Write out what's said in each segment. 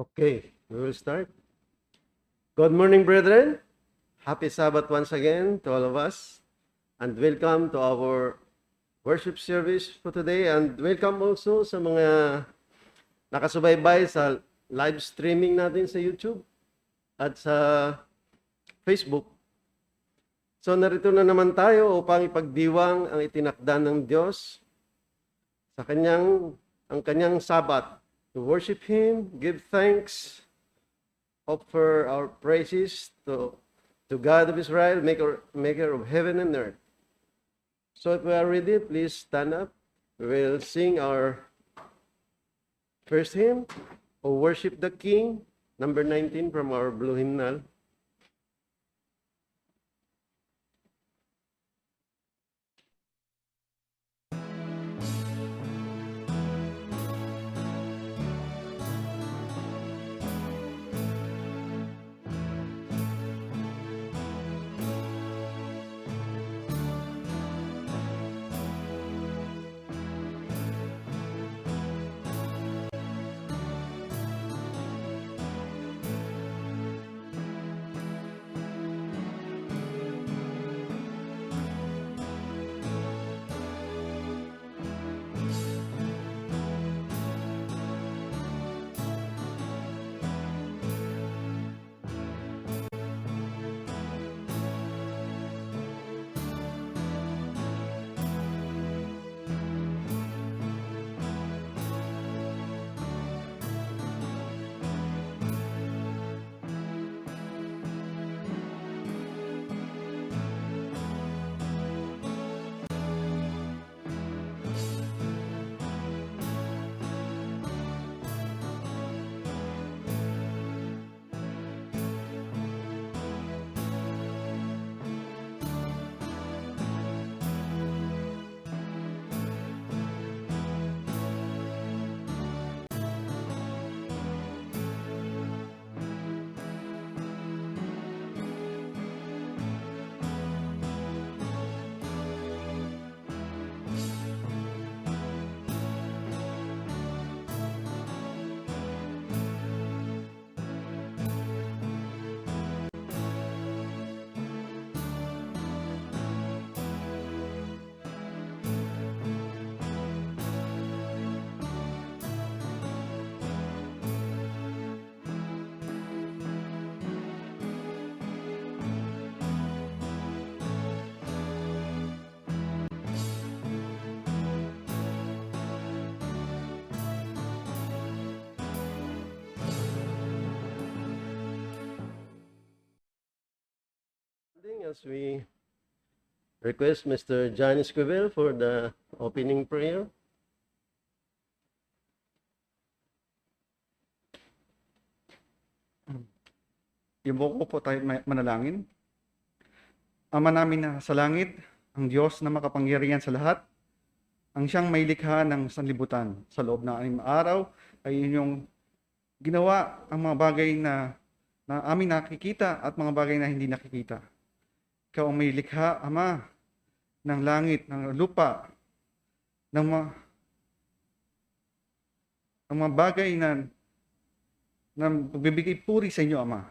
Okay, we will start. Good morning, brethren. Happy Sabbath once again to all of us. And welcome to our worship service for today. And welcome also sa mga nakasubaybay sa live streaming natin sa YouTube at sa Facebook. So narito na naman tayo upang ipagdiwang ang itinakda ng Diyos sa ang kanyang Sabbath. To worship Him, give thanks, offer our praises to God of Israel, maker of heaven and earth. So if we are ready, please stand up. We will sing our first hymn, O Worship the King, number 19 from our blue hymnal. As we request Mr. John Esquivel for the opening prayer. Ibuko po tayo manalangin. Ama namin na sa langit, ang Diyos na makapangyarihan sa lahat, ang siyang may likha ng sanlibutan. Sa loob ng 6 araw ay inyong ginawa ang mga bagay na amin nakikita at mga bagay na hindi nakikita. Ikaw ang may likha, Ama, ng langit, ng lupa, ng mga bagay na magbibigay puri sa inyo, Ama.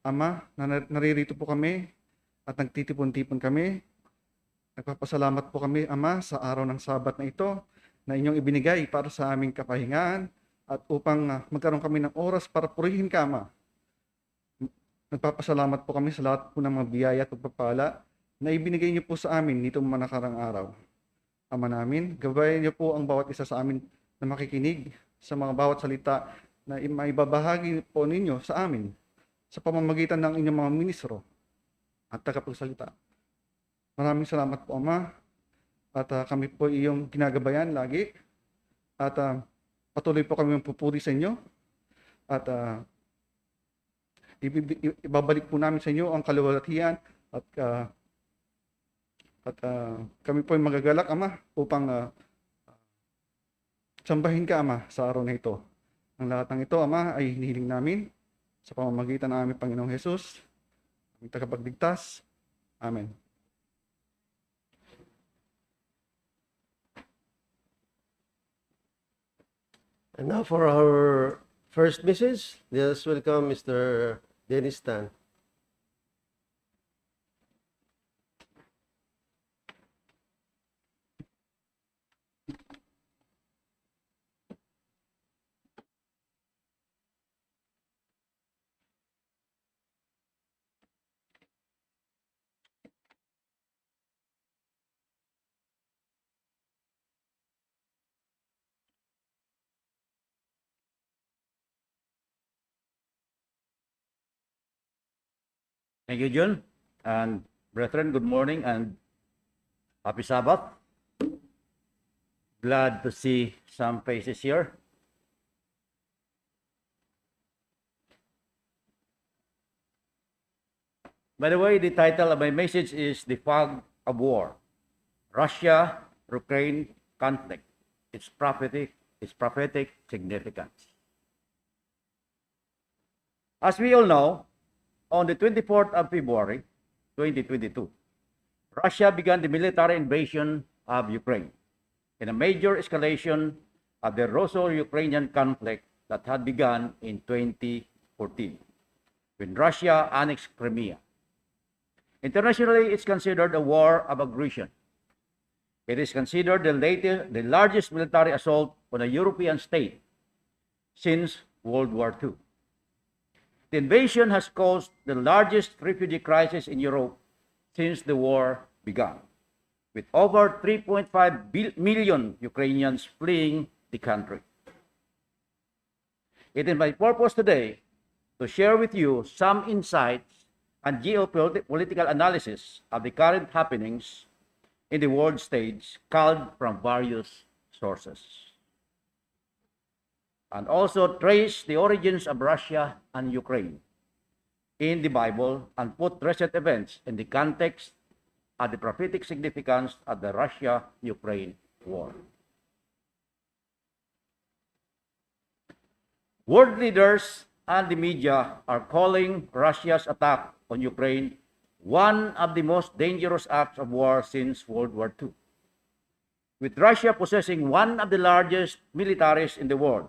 Ama, naririto po kami at nagtitipon-tipon kami. Nagpapasalamat po kami, Ama, sa araw ng Sabat na ito na inyong ibinigay para sa aming kapahingaan at upang magkaroon kami ng oras para purihin ka, Ama. Nagpapasalamat po kami sa lahat po ng mga biyaya at pagpapala na ibinigay niyo po sa amin nitong mga nakarang araw. Ama namin, gabayan niyo po ang bawat isa sa amin na makikinig sa mga bawat salita na maibabahagi po ninyo sa amin sa pamamagitan ng inyong mga ministro at tagapagsalita. Maraming salamat po, Ama, at kami po iyong ginagabayan lagi at patuloy po kami pupuri sa inyo at ibabalik po namin sa inyo ang kaluwalhatian at kami po ay magagalak, Ama, upang sambahin ka, Ama, sa araw na ito. Ang lahat ng ito, Ama, ay hinihiling namin sa pamamagitan ng aming Panginoong Hesus, aming tagapagligtas. Amen. And now for our first message, let us welcome Mr. Dennis Tan. Thank you, John. And brethren, good morning and happy Sabbath. Glad to see some faces here. By the way, the title of my message is The Fog of War, Russia-Ukraine Conflict, its prophetic significance. As we all know, on the 24th of February, 2022, Russia began the military invasion of Ukraine in a major escalation of the Russo-Ukrainian conflict that had begun in 2014 when Russia annexed Crimea. Internationally, it's considered a war of aggression. It is considered the largest military assault on a European state since World War II. The invasion has caused the largest refugee crisis in Europe since the war began, with over 3.5 million Ukrainians fleeing the country. It is my purpose today to share with you some insights and geopolitical analysis of the current happenings in the world stage culled from various sources, and also trace the origins of Russia and Ukraine in the Bible and put recent events in the context of the prophetic significance of the Russia-Ukraine war. World leaders and the media are calling Russia's attack on Ukraine one of the most dangerous acts of war since World War II, with Russia possessing one of the largest militaries in the world,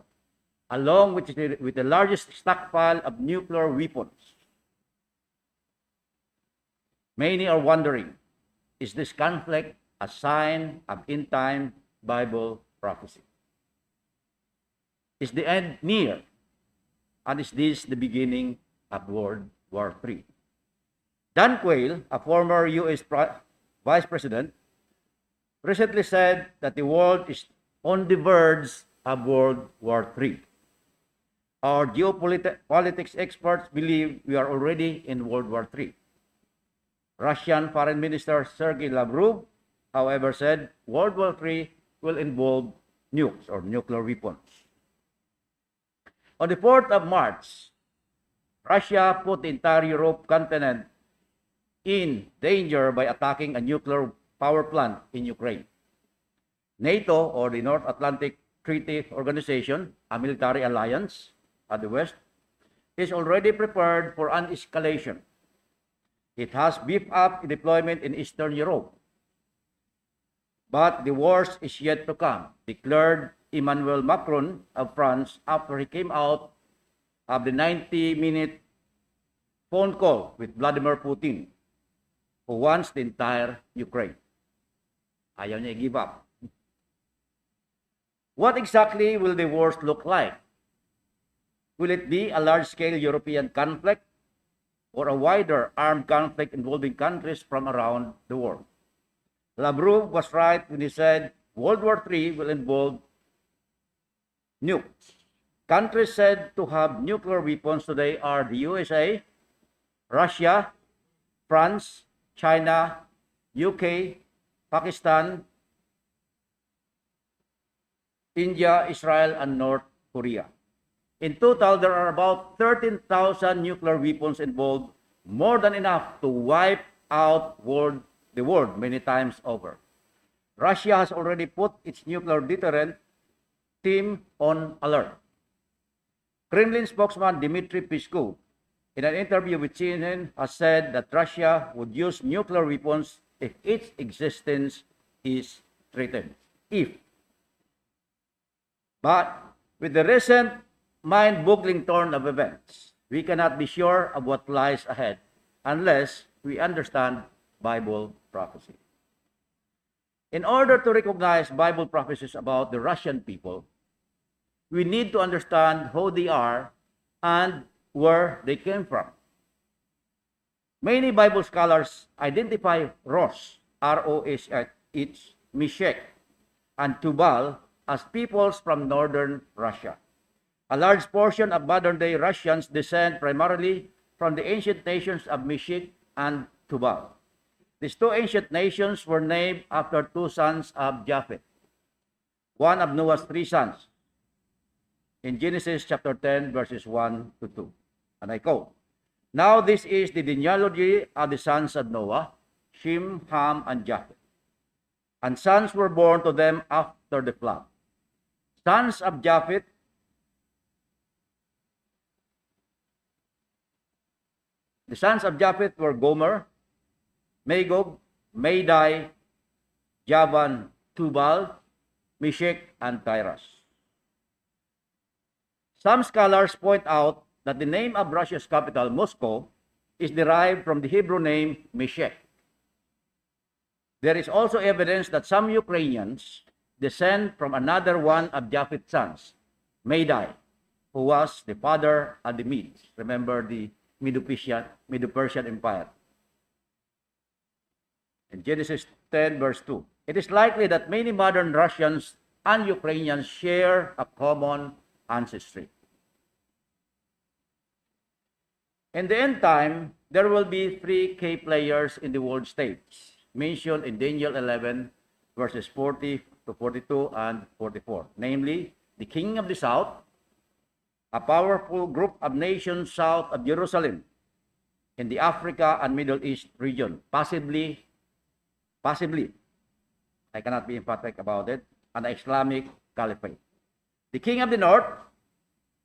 along with the largest stockpile of nuclear weapons. Many are wondering, is this conflict a sign of end-time Bible prophecy? Is the end near? And is this the beginning of World War III? Dan Quayle, a former U.S. Vice President, recently said that the world is on the verge of World War III. Our geopolitics experts believe we are already in World War III. Russian Foreign Minister Sergei Lavrov, however, said World War III will involve nukes or nuclear weapons. On the 4th of March, Russia put the entire Europe continent in danger by attacking a nuclear power plant in Ukraine. NATO, or the North Atlantic Treaty Organization, a military alliance at the West, is already prepared for an escalation. It has beefed up deployment in Eastern Europe. But the worst is yet to come, declared Emmanuel Macron of France after he came out of the 90-minute phone call with Vladimir Putin, who wants the entire Ukraine. Ayaw niya i-give up. What exactly will the worst look like? Will it be a large-scale European conflict or a wider armed conflict involving countries from around the world? Lavrov was right when he said World War III will involve nukes. Countries said to have nuclear weapons today are the USA, Russia, France, China, UK, Pakistan, India, Israel, and North Korea. In total, there are about 13,000 nuclear weapons involved, more than enough to wipe out the world many times over. Russia has already put its nuclear deterrent team on alert. Kremlin spokesman Dmitry Peskov, in an interview with CNN, has said that Russia would use nuclear weapons if its existence is threatened. But With the recent mind-boggling turn of events, we cannot be sure of what lies ahead unless we understand Bible prophecy. In order to recognize Bible prophecies about the Russian people, we need to understand who they are and where they came from. Many Bible scholars identify Ros, R-O-S-H, Meshach, and Tubal as peoples from northern Russia. A large portion of modern-day Russians descend primarily from the ancient nations of Meshach and Tubal. These two ancient nations were named after two sons of Japheth, one of Noah's three sons, in Genesis chapter 10, verses 1 to 2. And I quote, "Now this is the genealogy of the sons of Noah, Shem, Ham, and Japheth. And sons were born to them after the flood. Sons of Japheth, the sons of Japheth were Gomer, Magog, Madai, Javan, Tubal, Meshach, and Tyras." Some scholars point out that the name of Russia's capital, Moscow, is derived from the Hebrew name Meshach. There is also evidence that some Ukrainians descend from another one of Japheth's sons, Madai, who was the father of the Medes. Remember the Medo-Persian Empire. In Genesis 10, verse 2, it is likely that many modern Russians and Ukrainians share a common ancestry. In the end time, there will be three key players in the world stage, mentioned in Daniel 11, verses 40 to 42 and 44, namely, the king of the south, a powerful group of nations south of Jerusalem, in the Africa and Middle East region, possibly, I cannot be emphatic about it, an Islamic caliphate. The king of the north,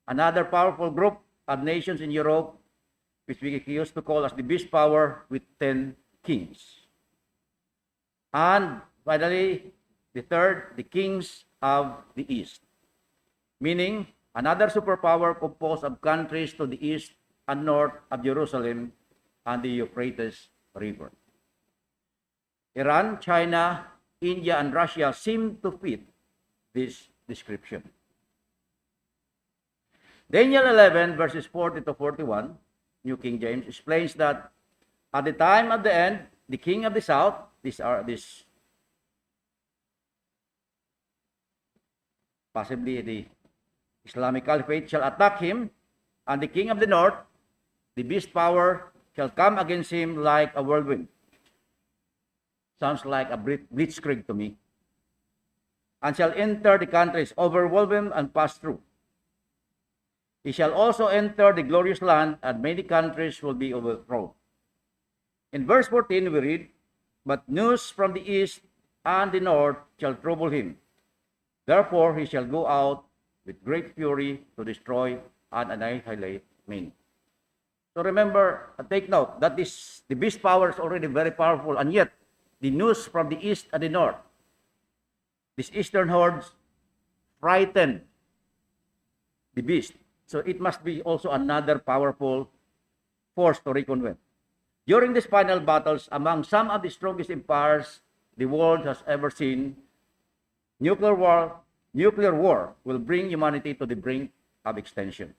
another powerful group of nations in Europe, which we used to call as the beast power with 10 kings. And finally, the third, the kings of the east, meaning another superpower composed of countries to the east and north of Jerusalem and the Euphrates River. Iran, China, India, and Russia seem to fit this description. Daniel 11, verses 40 to 41, New King James, explains that at the time of the end, the king of the south, this possibly the Islamic Caliphate, shall attack him, and the king of the north, the beast power, shall come against him like a whirlwind. Sounds like a blitzkrieg to me. And shall enter the countries, overwhelm them, and pass through. He shall also enter the glorious land, and many countries will be overthrown. In verse 14 we read, "But news from the east and the north shall trouble him. Therefore he shall go out with great fury to destroy and annihilate many." So remember, take note that the beast power is already very powerful, and yet the news from the east and the north, these eastern hordes frighten the beast. So it must be also another powerful force to reckon with. During these final battles, among some of the strongest empires the world has ever seen, nuclear war will bring humanity to the brink of extinction.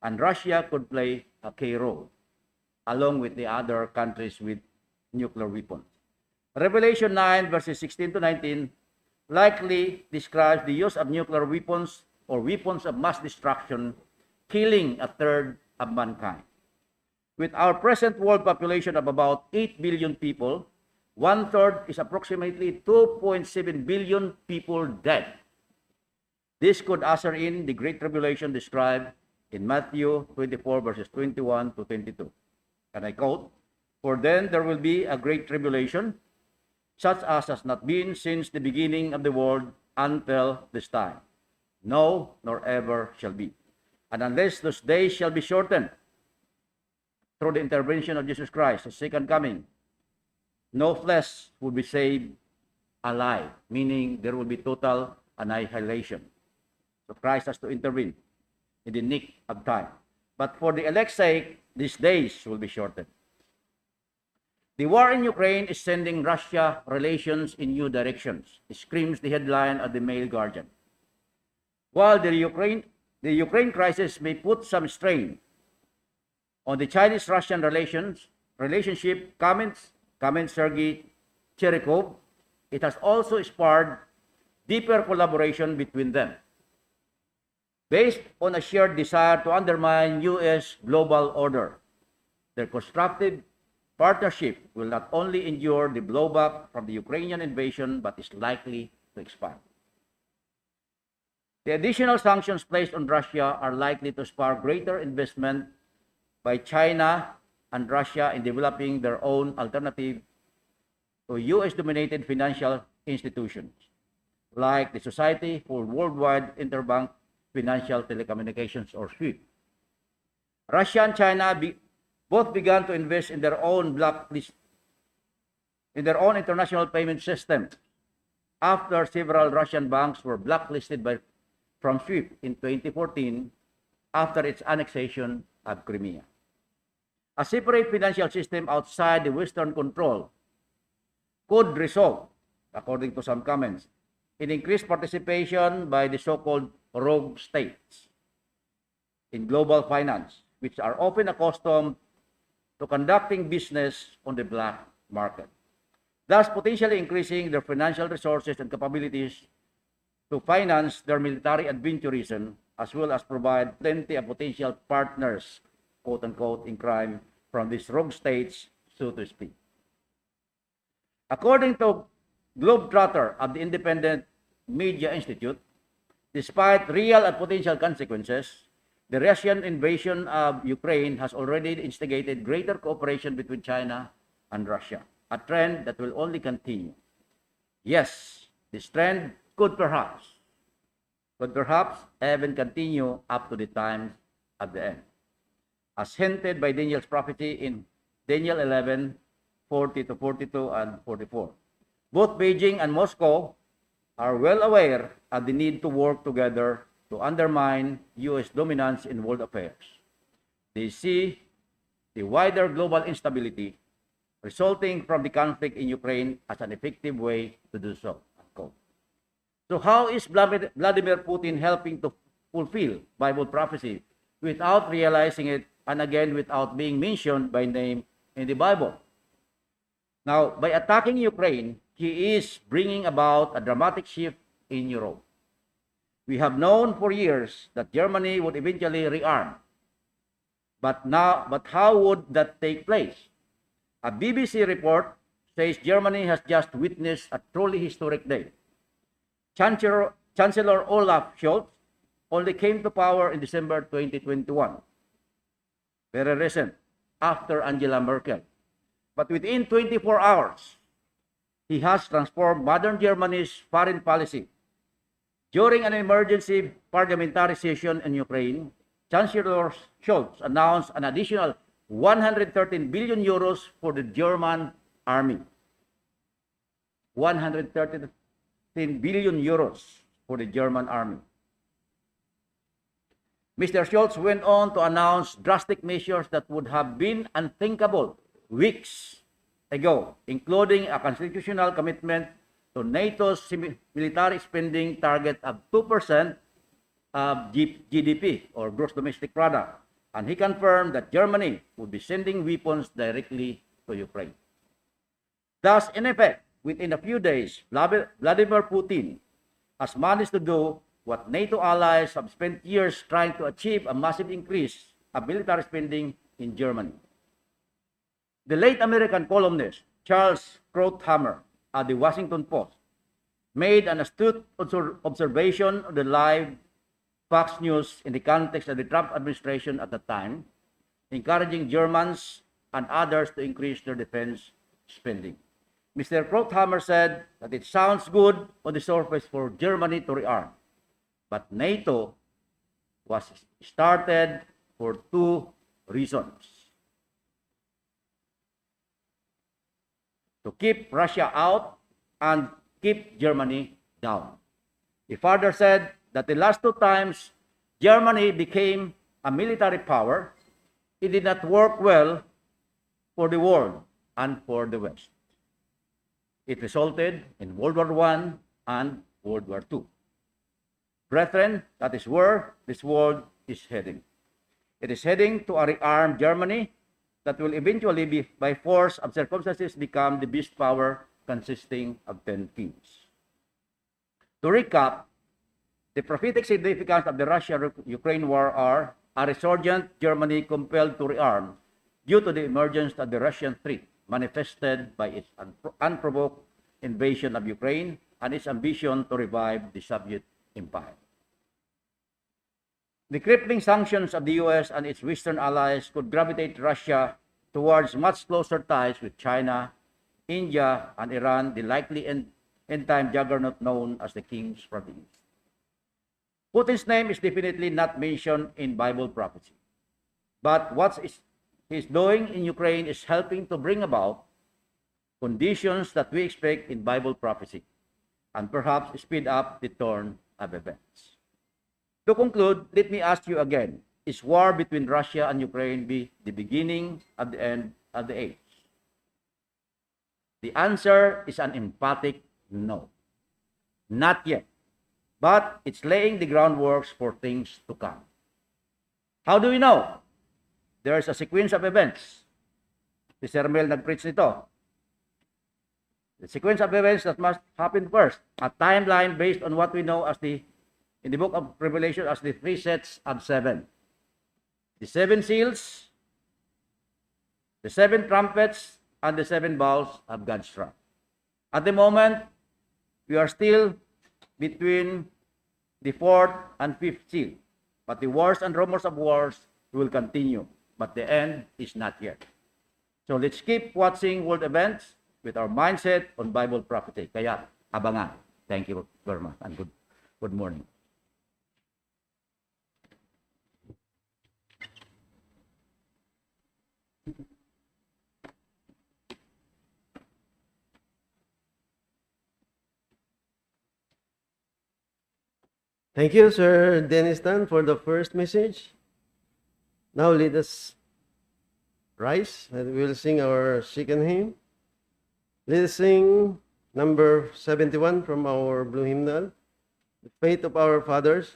And Russia could play a key role, along with the other countries with nuclear weapons. Revelation 9, verses 16 to 19, likely describes the use of nuclear weapons or weapons of mass destruction, killing a third of mankind. With our present world population of about 8 billion people, one-third is approximately 2.7 billion people dead. This could usher in the Great Tribulation described in Matthew 24, verses 21 to 22. And I quote, "For then there will be a great tribulation, such as has not been since the beginning of the world until this time. No, nor ever shall be. And unless those days shall be shortened through the intervention of Jesus Christ, his second coming, no flesh will be saved alive," meaning there will be total annihilation. So Christ has to intervene in the nick of time. But for the elect's sake, these days will be shortened. The war in Ukraine is sending Russia relations in new directions, screams the headline of the Mail Guardian. While the Ukraine crisis may put some strain on the Chinese-Russian relationship, comments Sergei Cherykov, it has also spurred deeper collaboration between them, based on a shared desire to undermine U.S. global order. Their constructive partnership will not only endure the blowback from the Ukrainian invasion, but is likely to expand. The additional sanctions placed on Russia are likely to spark greater investment by China and Russia in developing their own alternative to US-dominated financial institutions, like the Society for Worldwide Interbank Financial Telecommunications, or SWIFT. Russia and China both began to invest in their own international payment system after several Russian banks were blacklisted from SWIFT in 2014 after its annexation of Crimea. A separate financial system outside the Western control could result, according to some comments, in increased participation by the so-called rogue states in global finance, which are often accustomed to conducting business on the black market, thus potentially increasing their financial resources and capabilities to finance their military adventurism, as well as provide plenty of potential partners, quote unquote, in crime from these rogue states, so to speak. According to Globetrotter of the Independent Media Institute, despite real and potential consequences, the Russian invasion of Ukraine has already instigated greater cooperation between China and Russia, a trend that will only continue. Yes, this trend could perhaps even continue up to the times of the end, as hinted by Daniel's prophecy in Daniel 11, 40 to 42 and 44. Both Beijing and Moscow are well aware of the need to work together to undermine U.S. dominance in world affairs. They see the wider global instability resulting from the conflict in Ukraine as an effective way to do so. So how is Vladimir Putin helping to fulfill Bible prophecy without realizing it, and again without being mentioned by name in the Bible? Now, by attacking Ukraine, he is bringing about a dramatic shift in Europe. We have known for years that Germany would eventually rearm. But how would that take place? A BBC report says Germany has just witnessed a truly historic day. Chancellor Olaf Scholz only came to power in December 2021, very recent, after Angela Merkel. But within 24 hours, he has transformed modern Germany's foreign policy. During an emergency parliamentary session in Ukraine, Chancellor Scholz announced an additional 113 billion euros for the German army. 113 billion euros for the German army. Mr. Scholz went on to announce drastic measures that would have been unthinkable weeks ago, including a constitutional commitment to NATO's military spending target of 2% of GDP, or gross domestic product. And he confirmed that Germany would be sending weapons directly to Ukraine. Thus, in effect, within a few days, Vladimir Putin has managed to do what NATO allies have spent years trying to achieve: a massive increase of military spending in Germany. The late American columnist Charles Krauthammer at the Washington Post made an astute observation of the live Fox News in the context of the Trump administration at the time, encouraging Germans and others to increase their defense spending. Mr. Krauthammer said that it sounds good on the surface for Germany to rearm, but NATO was started for two reasons: to keep Russia out and keep Germany down. He further said that the last two times Germany became a military power, it did not work well for the world and for the West. It resulted in World War I and World War II. Brethren, that is where this world is heading. It is heading to a rearmed Germany that will eventually be, by force of circumstances, become the beast power consisting of 10 kings. To recap, the prophetic significance of the Russia-Ukraine war are a resurgent Germany compelled to rearm due to the emergence of the Russian threat manifested by its unprovoked invasion of Ukraine and its ambition to revive the Soviet Empire. The crippling sanctions of the US and its Western allies could gravitate Russia towards much closer ties with China, India, and Iran, the likely end-time juggernaut known as the Kings from the East. Putin's name is definitely not mentioned in Bible prophecy. But what he's doing in Ukraine is helping to bring about conditions that we expect in Bible prophecy and perhaps speed up the turn of events. To conclude, let me ask you again, is war between Russia and Ukraine be the beginning of the end of the age? The answer is an emphatic no. Not yet. But it's laying the groundwork for things to come. How do we know? There is a sequence of events. Si Sir Mel nag-preach nito. The sequence of events that must happen first. A timeline based on what we know as in the book of Revelation as the 3 sets of 7. The 7 seals, the 7 trumpets, and the 7 bowls of God's wrath. At the moment, we are still between the 4th and 5th seal. But the wars and rumors of wars will continue. But the end is not yet. So let's keep watching world events with our mindset on Bible prophecy. Kaya, abangan. Thank you very much and good morning. Thank you, Sir Dennis Tan, for the first message. Now let us rise and we will sing our second hymn. Let us sing number 71 from our blue hymnal, The Faith of Our Fathers.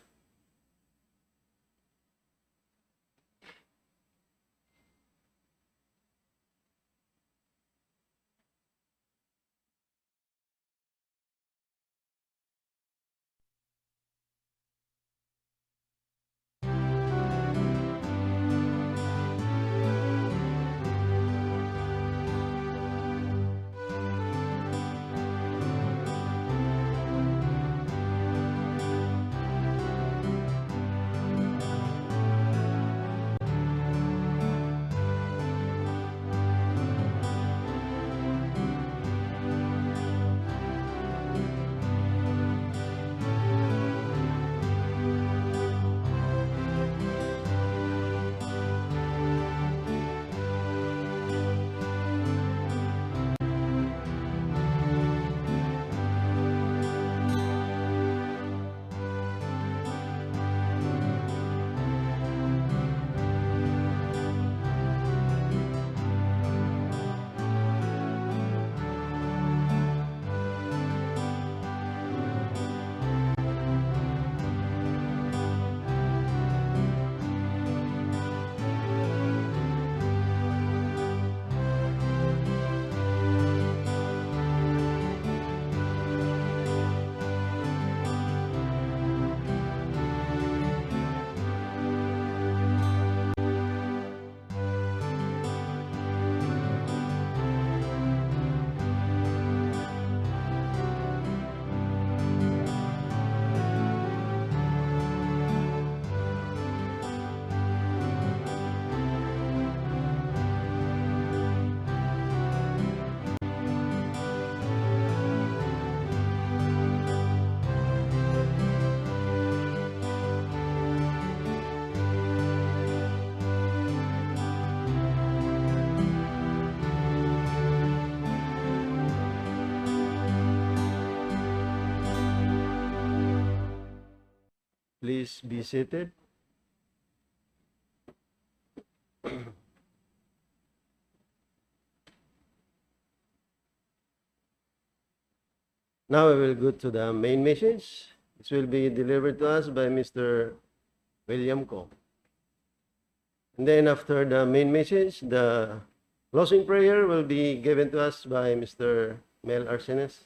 Please be seated. Now we will go to the main message. This will be delivered to us by Mr. William Ko. And then after the main message, the closing prayer will be given to us by Mr. Mel Arsenes.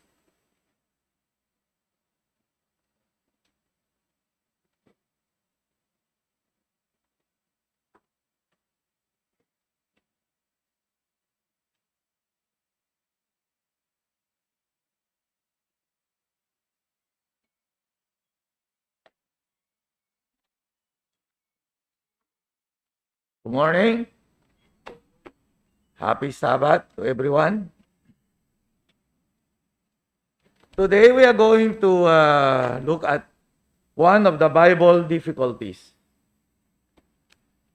Good morning. Happy Sabbath to everyone. Today we are going to look at one of the Bible difficulties.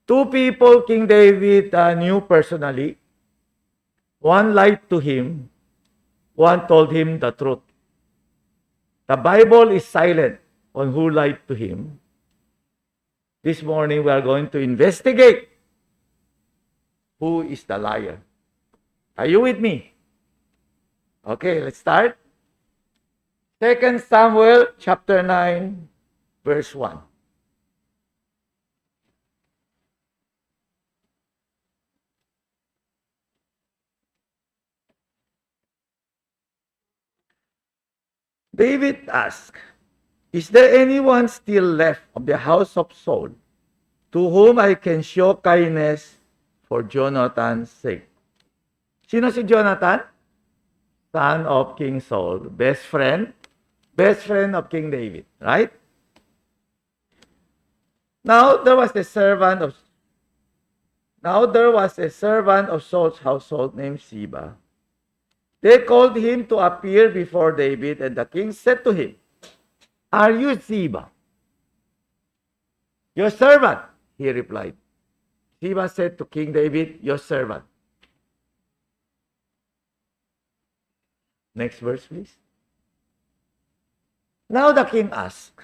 Two people King David knew personally. One lied to him. One told him the truth. The Bible is silent on who lied to him. This morning we are going to investigate who is the liar. Are you with me? Okay, let's start. 2 Samuel chapter 9, verse 1. David asked, "Is there anyone still left of the house of Saul to whom I can show kindness for Jonathan's sake?" Sino si Jonathan? Son of King Saul, best friend of King David, right? Now there was a servant of Saul's household named Ziba. They called him to appear before David, and the king said to him, "Are you Ziba?" "Your servant," he replied. Ziba said to King David, "Your servant." Next verse, please. Now the king asked,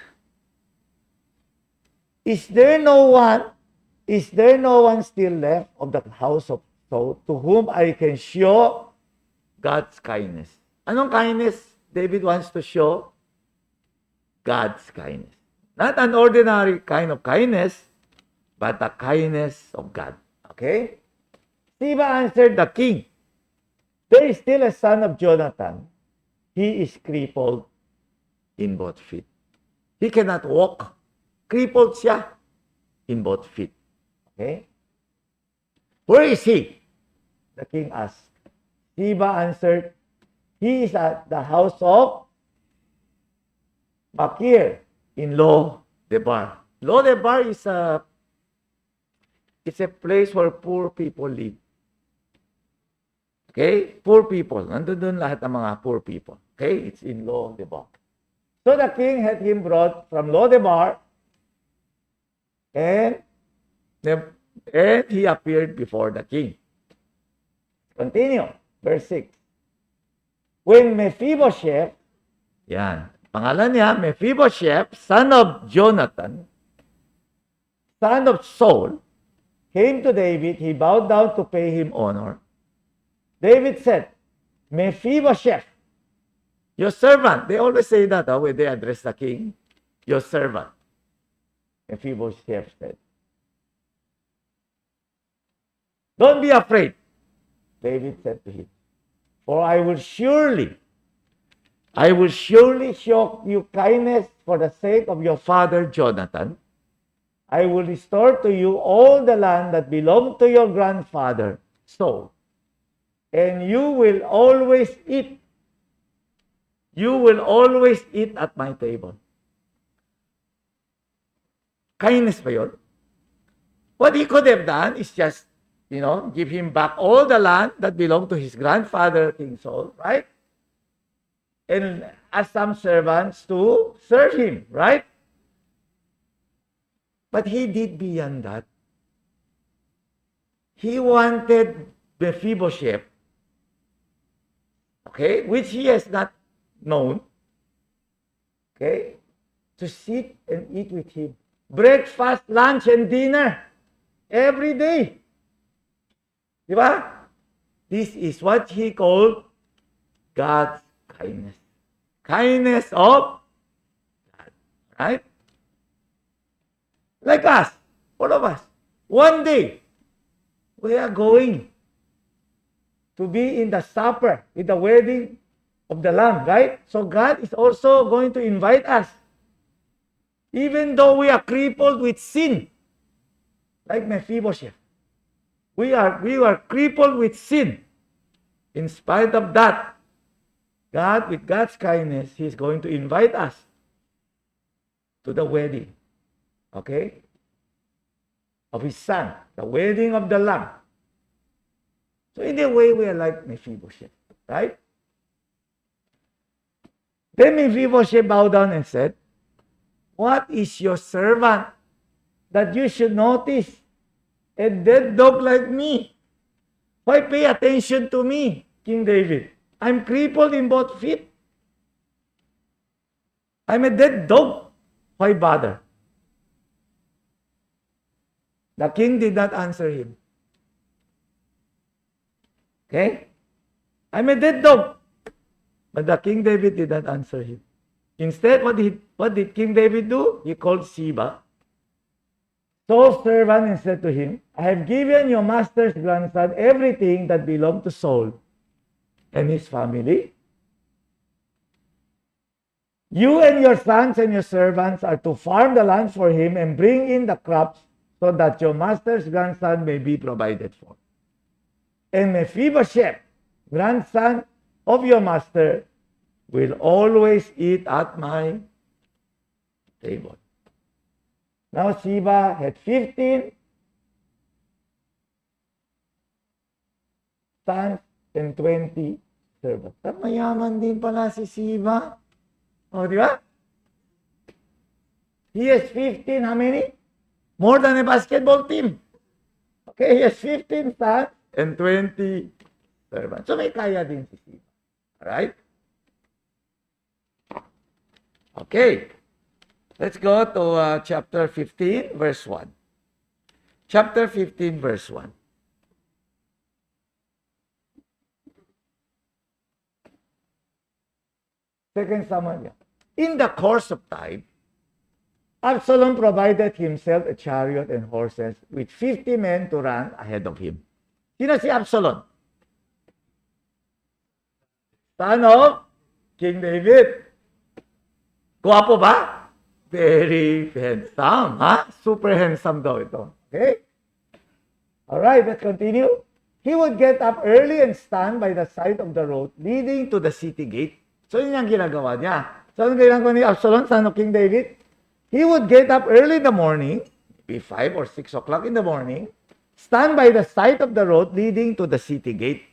Is there no one still left of the house of Saul to whom I can show God's kindness?" Anong kindness David wants to show? God's kindness. Not an ordinary kind of kindness, but the kindness of God. Okay? Ziba answered the king, "There is still a son of Jonathan. He is crippled in both feet." He cannot walk. Crippled siya in both feet. Okay? "Where is he?" the king asked. Ziba answered, "He is at the house of Makir in Lo-debar." Lo-debar is it's a place where poor people live. Okay? Poor people. Nandun lahat ng mga poor people. Okay? It's in Lo-debar. So the king had him brought from Lo-debar, and he appeared before the king. Continue. Verse 6. When Mephibosheth, yan, pangalan niya, Mephibosheth, son of Jonathan, son of Saul, came to David, he bowed down to pay him honor. David said, "Mephibosheth, your servant." They always say that when they address the king. Your servant. Mephibosheth said, "Don't be afraid," David said to him, "for I will surely show you kindness for the sake of your father Jonathan. I will restore to you all the land that belonged to your grandfather Saul, and you will always eat at my table." Kindness ba yun? What he could have done is just, give him back all the land that belonged to his grandfather, King Saul, right? And ask some servants to serve him, right? But he did beyond that. He wanted Mephibosheth, okay, which he has not known, okay? to sit and eat with him. Breakfast, lunch, and dinner. Every day. Di ba? This is what he called God's kindness. Kindness of God. Right? Like us. All of us. One day, we are going to be in the supper, in the wedding of the Lamb, right? So God is also going to invite us. Even though we are crippled with sin, like Mephibosheth. We are crippled with sin. In spite of that, God, with God's kindness, He's going to invite us to the wedding. Okay? Of His Son. The wedding of the Lamb. So in a way, we are like Mephibosheth. Right? Then Mephibosheth bowed down and said, "What is your servant that you should notice a dead dog like me? Why pay attention to me, King David? I'm crippled in both feet. I'm a dead dog. Why bother?" The king did not answer him. Okay? I'm a dead dog. But the King David did not answer him. Instead, what did King David do? He called Ziba, Saul's servant, and said to him, "I have given your master's grandson everything that belonged to Saul and his family. You and your sons and your servants are to farm the land for him and bring in the crops so that your master's grandson may be provided for. And Mephibosheth, grandson of your master, will always eat at my table." Now Ziba had 15 sons and 20 servants. At mayaman din pala si Ziba. O, di ba? He has 15, how many? More than a basketball team. Okay, he has 15 sons and 20 servants. So may kaya din si Ziba. Alright? Okay. Let's go to chapter 15, verse 1. Chapter 15, verse 1. Second Samuel. In the course of time, Absalom provided himself a chariot and horses with 50 men to run ahead of him. Sino si Absalom? Son of King David. Guwapo ba? Very handsome, ha? Super handsome daw ito. Okay? Alright, let's continue. He would get up early and stand by the side of the road leading to the city gate. So yun yung ginagawa niya. So ano ginagawa ni Absalom, son of King David? He would get up early in the morning, maybe 5 or 6 o'clock in the morning, stand by the side of the road leading to the city gate.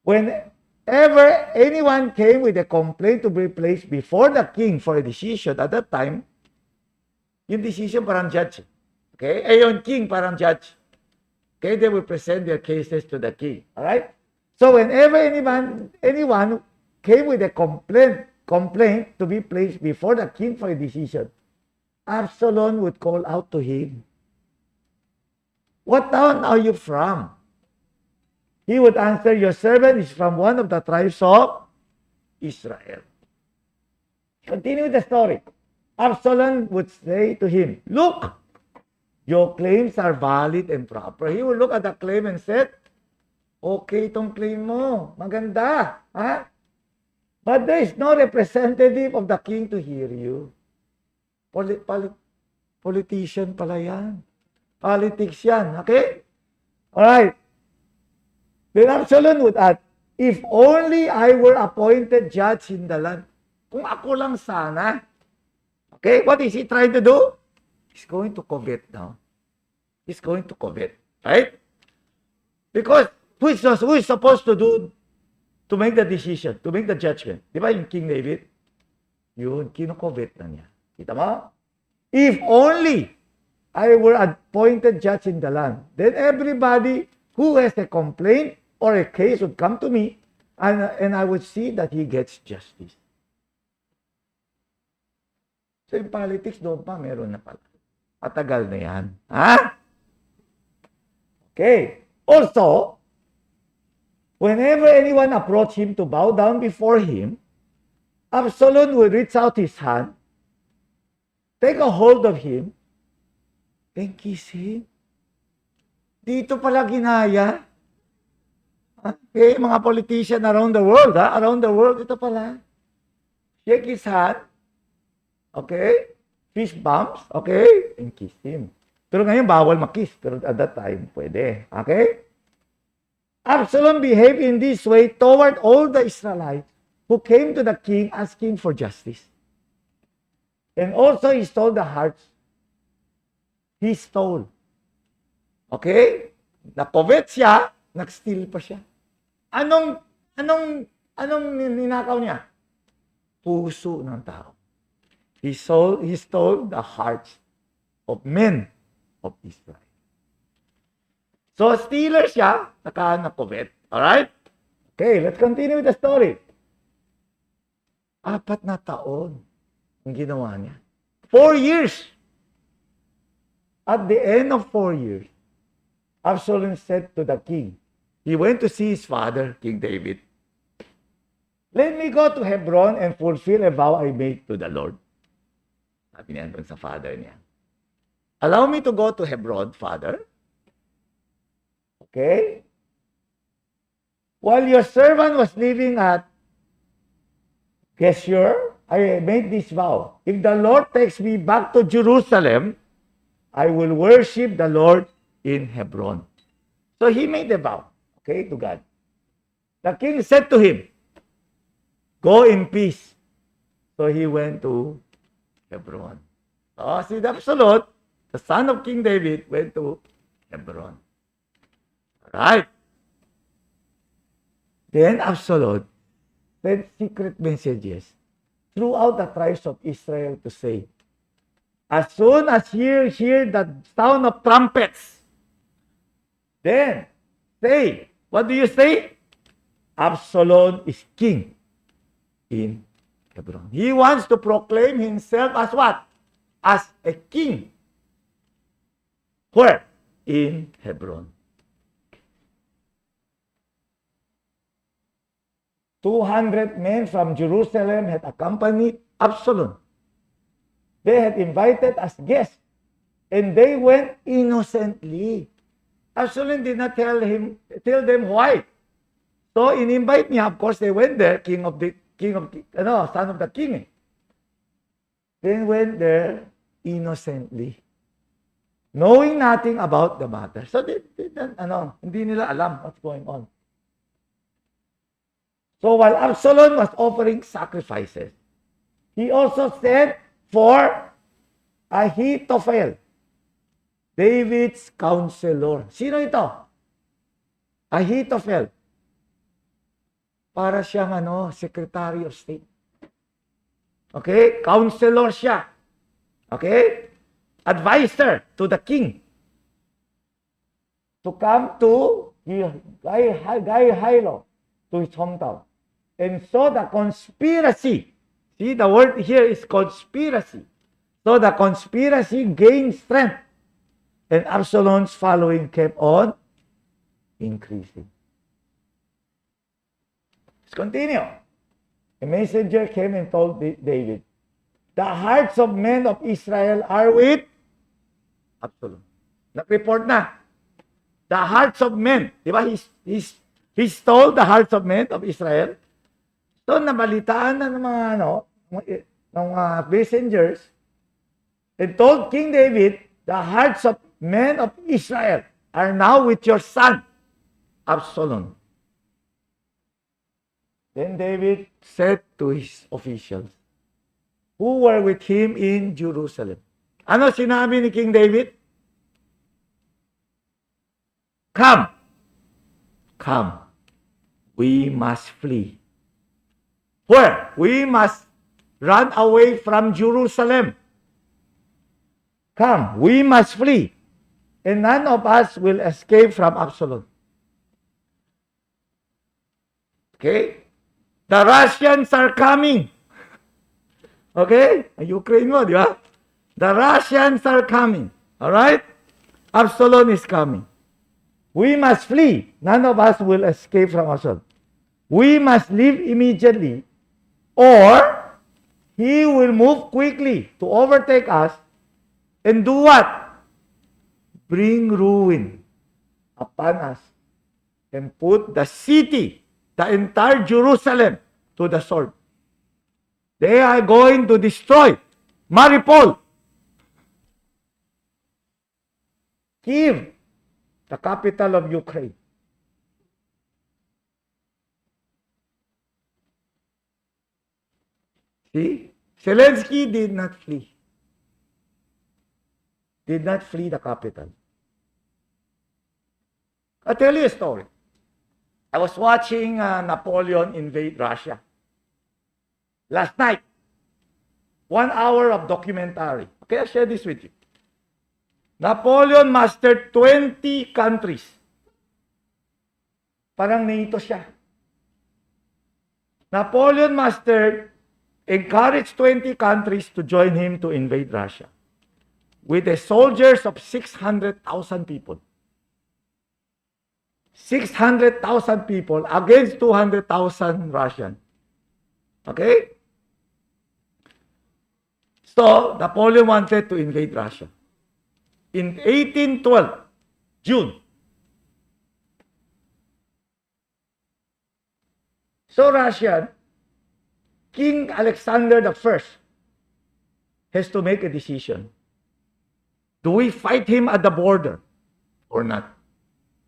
Whenever anyone came with a complaint to be placed before the king for a decision, at that time, yung decision parang judge. Okay? Yung king parang judge. Okay? They will present their cases to the king. Alright? So whenever anyone came with a complaint to be placed before the king for a decision, Absalom would call out to him, "What town are you from?" He would answer, "Your servant is from one of the tribes of Israel." Continue the story. Absalom would say to him, "Look, your claims are valid and proper." He would look at the claim and said, "Okay itong claim mo. Maganda. Ha? But there is no representative of the king to hear you." Politician pala yan. Politics yan. Okay? Alright. Then Absalom would add, "If only I were appointed judge in the land." Kung ako lang sana. Okay? What is he trying to do? He's going to covet now. He's going to covet. Right? Because who is supposed to make the decision, to make the judgment? Di ba yung King David? Yun, kino-covet na niya. Kita mo? If only I were appointed judge in the land, then everybody who has a complaint or a case would come to me, and I would see that he gets justice. So yung politics doon pa, meron na pala. Matagal na yan. Ha? Okay. Also, whenever anyone approached him to bow down before him, Absalom would reach out his hand, take a hold of him, and kiss him. Dito pala ginaya. Okay, mga politician around the world, ha? Around the world, ito pala. Shake his hand. Okay? Fist bumps. Okay? And kiss him. Pero ngayon, bawal makiss. Pero at that time, pwede. Okay? Absalom behaved in this way toward all the Israelites who came to the king asking for justice. And also, he stole the hearts. He stole. Okay? Nakovet siya, nag-steal pa siya. Anong ninakaw niya? Puso ng tao. He stole the hearts of men of Israel. So, stealer siya, nakovet. Alright? Okay, let's continue with the story. 4 na taon ang ginawa niya. 4 years. At the end of 4 years, Absalom said to the king, he went to see his father, King David. Let me go to Hebron and fulfill a vow I made to the Lord. Sabi niya doon sa father niya. Allow me to go to Hebron, father. Okay? While your servant was living at Geshur, I made this vow. If the Lord takes me back to Jerusalem, I will worship the Lord in Hebron. So he made a vow, okay, to God. The king said to him, go in peace. So he went to Hebron. So si Absalom, the son of King David, went to Hebron. Alright. Then Absalom sent secret messages throughout the tribes of Israel to say, as soon as you hear the sound of trumpets, then say, what do you say? Absalom is king in Hebron. He wants to proclaim himself as what? As a king. Where? In Hebron. 200 men from Jerusalem had accompanied Absalom. They had invited as guests, and they went innocently. Absalom did not tell them why. So in-invite niya, of course, they went there, son of the king. Then went there innocently, knowing nothing about the matter. So hindi nila alam what's going on. So while Absalom was offering sacrifices, he also sent for Ahithophel, David's counselor. Sino ito? Ahithophel. Para siyang Secretary of State. Okay? Counselor siya. Okay? Advisor to the king. To come to Hilo, to his hometown. And so the conspiracy, see the word here is conspiracy. So the conspiracy gained strength. And Absalom's following kept on increasing. Let's continue. A messenger came and told David, the hearts of men of Israel are with Absalom. Nag-report na. The hearts of men. Di ba? He stole the hearts of men of Israel. So, nabalitaan na ng mga messengers and told King David, the hearts of men of Israel are now with your son, Absalom. Then David said to his officials, who were with him in Jerusalem. Ano sinabi ni King David? Come. We must flee. Where? We must run away from Jerusalem. Come, we must flee. And none of us will escape from Absalom. Okay? The Russians are coming. Okay? Ang Ukraine mo, di ba? The Russians are coming. Alright? Absalom is coming. We must flee. None of us will escape from Absalom. We must leave immediately, or he will move quickly to overtake us and do what? Bring ruin upon us and put the city, the entire Jerusalem, to the sword. They are going to destroy Mariupol, Kiev, the capital of Ukraine. See? Zelensky did not flee. Did not flee the capital. I'll tell you a story. I was watching Napoleon invade Russia. Last night, 1 hour of documentary. Okay, I'll share this with you. Napoleon mastered 20 countries. Parang NATO siya. Napoleon encouraged 20 countries to join him to invade Russia with the soldiers of 600,000 people. 600,000 people against 200,000 Russian. Okay? So, Napoleon wanted to invade Russia. In 1812, June. So, Russian, King Alexander I has to make a decision. Do we fight him at the border or not?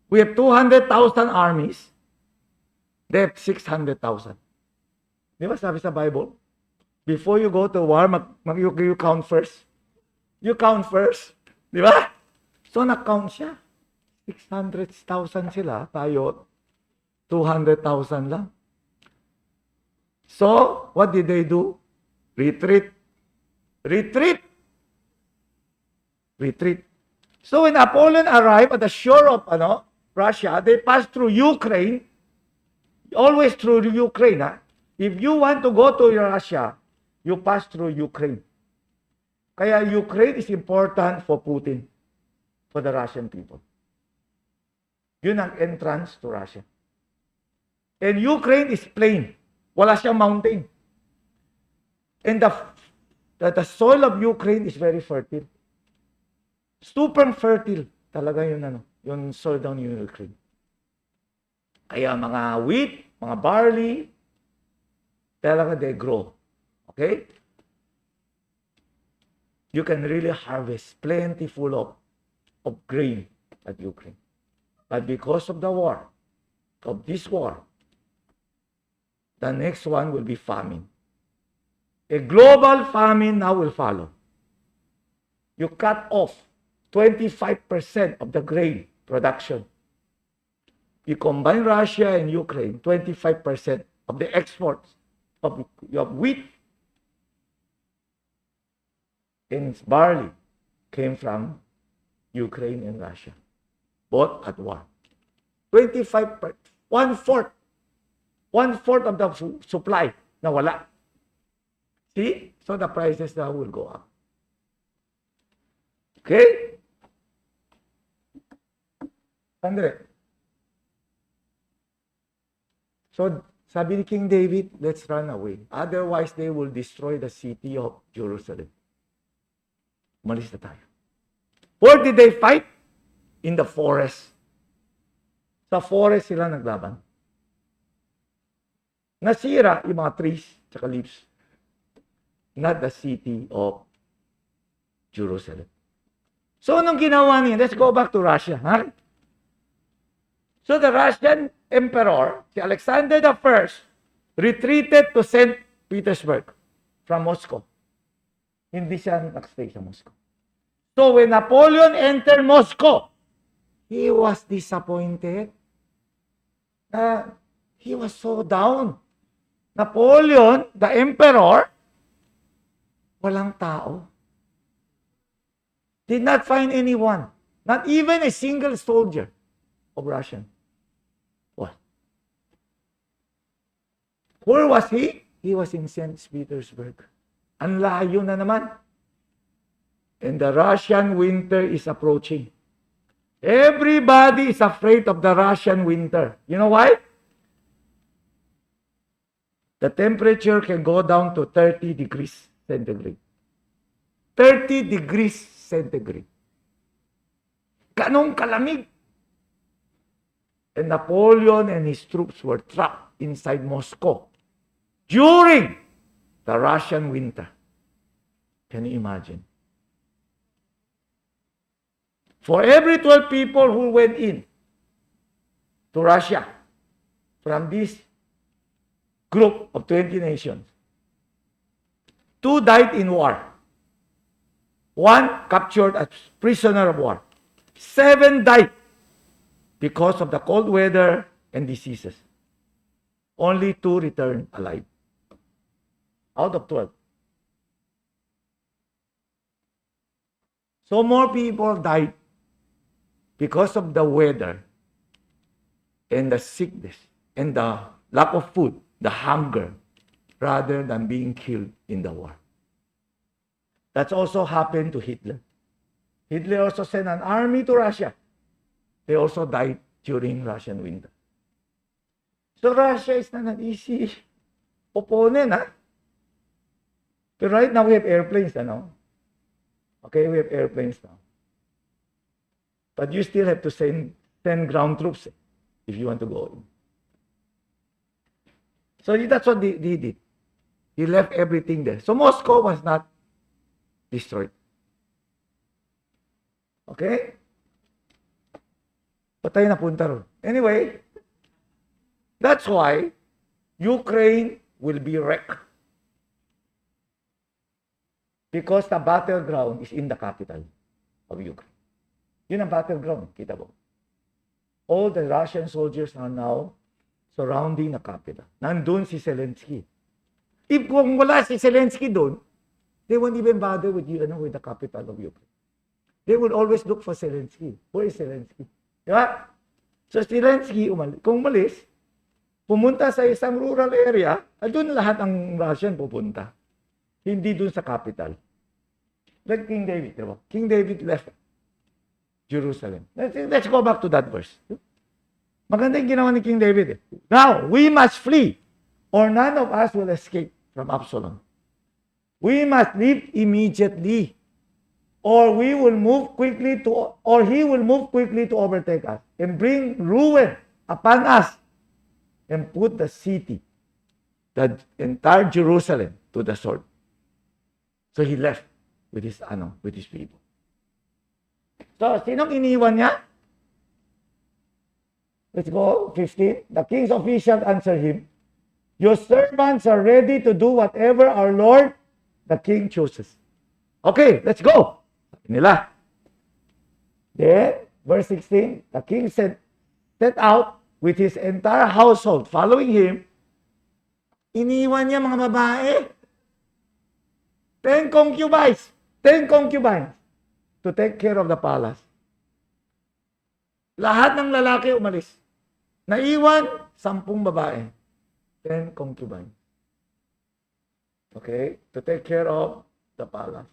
We have 200,000 armies. They have 600,000. Di ba sabi sa Bible? Before you go to war, you count first. You count first. Di ba? So, na-count siya. 600,000 sila. Tayo, 200,000 lang. So, what did they do? Retreat. Retreat. Retreat. So, when Napoleon arrived at the shore of Russia, they passed through Ukraine. Always through Ukraine. Ha? If you want to go to Russia, you pass through Ukraine. Kaya Ukraine is important for Putin, for the Russian people. Yun ang entrance to Russia. And Ukraine is plain. Wala siyang mountain. And the soil of Ukraine is very fertile. Super fertile talaga yung soil down in Ukraine. Kaya mga wheat, mga barley, talaga they grow. Okay? You can really harvest plentiful of grain at Ukraine. But because of the war, of this war, the next one will be famine. A global famine now will follow. You cut off 25% of the grain production. You combine Russia and Ukraine, 25% of the exports of wheat and barley came from Ukraine and Russia, both at war. 25%, one-fourth of the supply nawala. See? So the prices now will go up. Okay? Andre. So, sabi ni King David, let's run away. Otherwise, they will destroy the city of Jerusalem. Umalis na tayo. Where did they fight? In the forest. Sa forest sila naglaban. Nasira yung mga trees tsaka leaves. Not the city of Jerusalem. So, anong ginawa niya? Let's go back to Russia. Huh? So, the Russian emperor, si Alexander I, retreated to St. Petersburg from Moscow. Hindi siya nag-stay sa Moscow. So, when Napoleon entered Moscow, he was disappointed. He was so down. Napoleon, the emperor, walang tao. Did not find anyone. Not even a single soldier of Russian. What? Where was he? He was in St. Petersburg. Ang layo na naman. And the Russian winter is approaching. Everybody is afraid of the Russian winter. You know why? The temperature can go down to 30 degrees centigrade. 30 degrees centigrade. Ganong kalamig. And Napoleon and his troops were trapped inside Moscow during the Russian winter. Can you imagine? For every 12 people who went in to Russia from this group of 20 nations, 2 died in war. 1 captured as prisoner of war. 7 died because of the cold weather and diseases. Only 2 returned alive out of 12. So more people died because of the weather and the sickness and the lack of food, the hunger, rather than being killed in the war. That's also happened to Hitler. Hitler also sent an army to Russia. They also died during Russian winter. So Russia is not an easy opponent, huh? But right now we have airplanes, ano? Okay, we have airplanes now. But you still have to send ground troops if you want to go in. So that's what he did. He left everything there. So Moscow was not destroyed. Okay? Patay na punta ron. Anyway, that's why Ukraine will be wrecked. Because the battleground is in the capital of Ukraine. Yun ang battleground, kita mo. All the Russian soldiers are now surrounding the capital. Nandun si Zelensky. If kung wala si Zelensky doon, they won't even bother with with the capital of Ukraine. They would always look for Zelensky. Where is Zelensky? Di ba? So Zelensky, kung umalis, pumunta sa isang rural area, doon lahat ng Russian pupunta. Hindi doon sa capital. Like King David, di ba? King David left Jerusalem. Let's go back to that verse. Maganda yung ginawa ni King David. Now, we must flee, or none of us will escape from Absalom. We must leave immediately, or he will move quickly to overtake us and bring ruin upon us and put the city, the entire Jerusalem, to the sword. So he left with his people. So, sinong iniwan niya? Let's go, 15. The king's officials answered him, your servants are ready to do whatever our Lord, the king, chooses. Okay, let's go. Sabi nila. Then, verse 16, the king set out with his entire household following him. Iniwan niya mga babae. 10 concubines to take care of the palace. Lahat ng lalaki umalis. Naiwan, 10 babae. 10 concubines. Okay? To take care of the palace.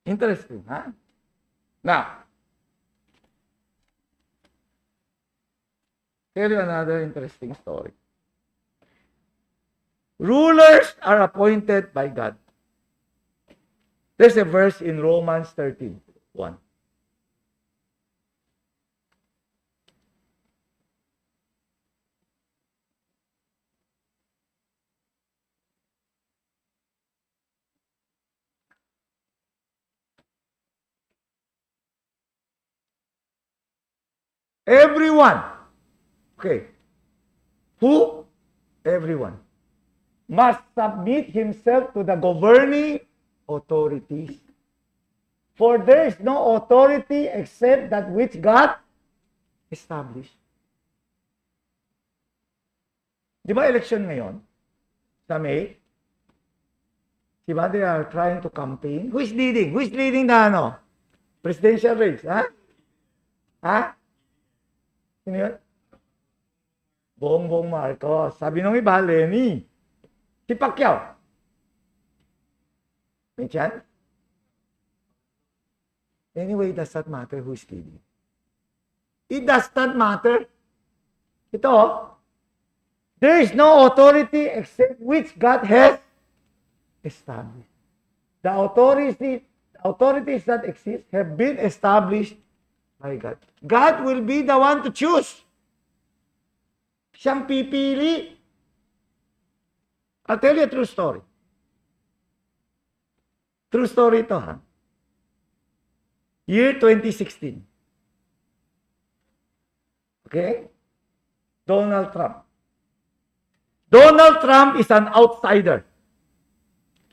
Interesting, huh? Now, tell you another interesting story. Rulers are appointed by God. There's a verse in Romans 13:1. Everyone. Okay. Who? Everyone. Must submit himself to the governing authorities. For there is no authority except that which God established. Di ba election ngayon? Sa May? Di ba they are trying to campaign? Who is leading? Who is leading the presidential race? Ha? Ha? Sino yun? Bongbong Marcos. Sabi nung iba, Lenny. Si Pacquiao. May chance? Anyway, it does not matter who is leading. It does not matter. Ito, there is no authority except which God has established. The authorities that exist have been established by God. God will be the one to choose. Siyang pipili. I'll tell you a true story. True story ito, ha? Year 2016. Okay? Donald Trump. Donald Trump is an outsider.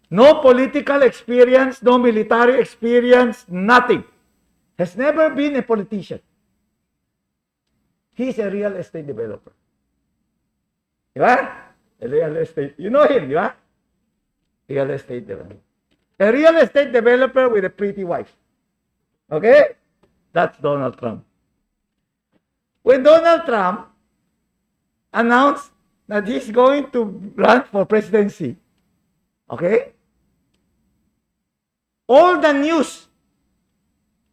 No political experience, no military experience, nothing. Has never been a politician. He's a real estate developer. Di ba? A real estate. You know him, di ba? Real estate developer. A real estate developer with a pretty wife. Okay? That's Donald Trump. When Donald Trump announced that he's going to run for presidency, okay? All the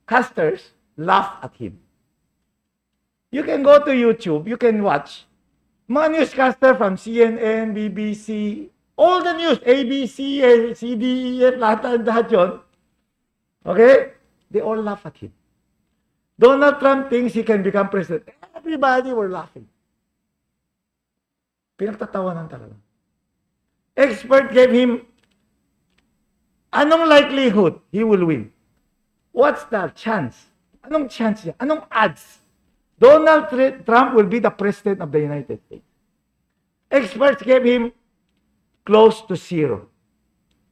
newscasters laugh at him. You can go to YouTube, you can watch. Mga newscaster from CNN, BBC, all the news, ABC, CDEF, lahat yun. Okay? They all laugh at him. Donald Trump thinks he can become president. Everybody were laughing. Pinagtatawanan talaga. Expert gave him anong likelihood he will win. What's the chance? Anong chance niya? Anong odds? Donald Trump will be the president of the United States. Experts gave him close to 0.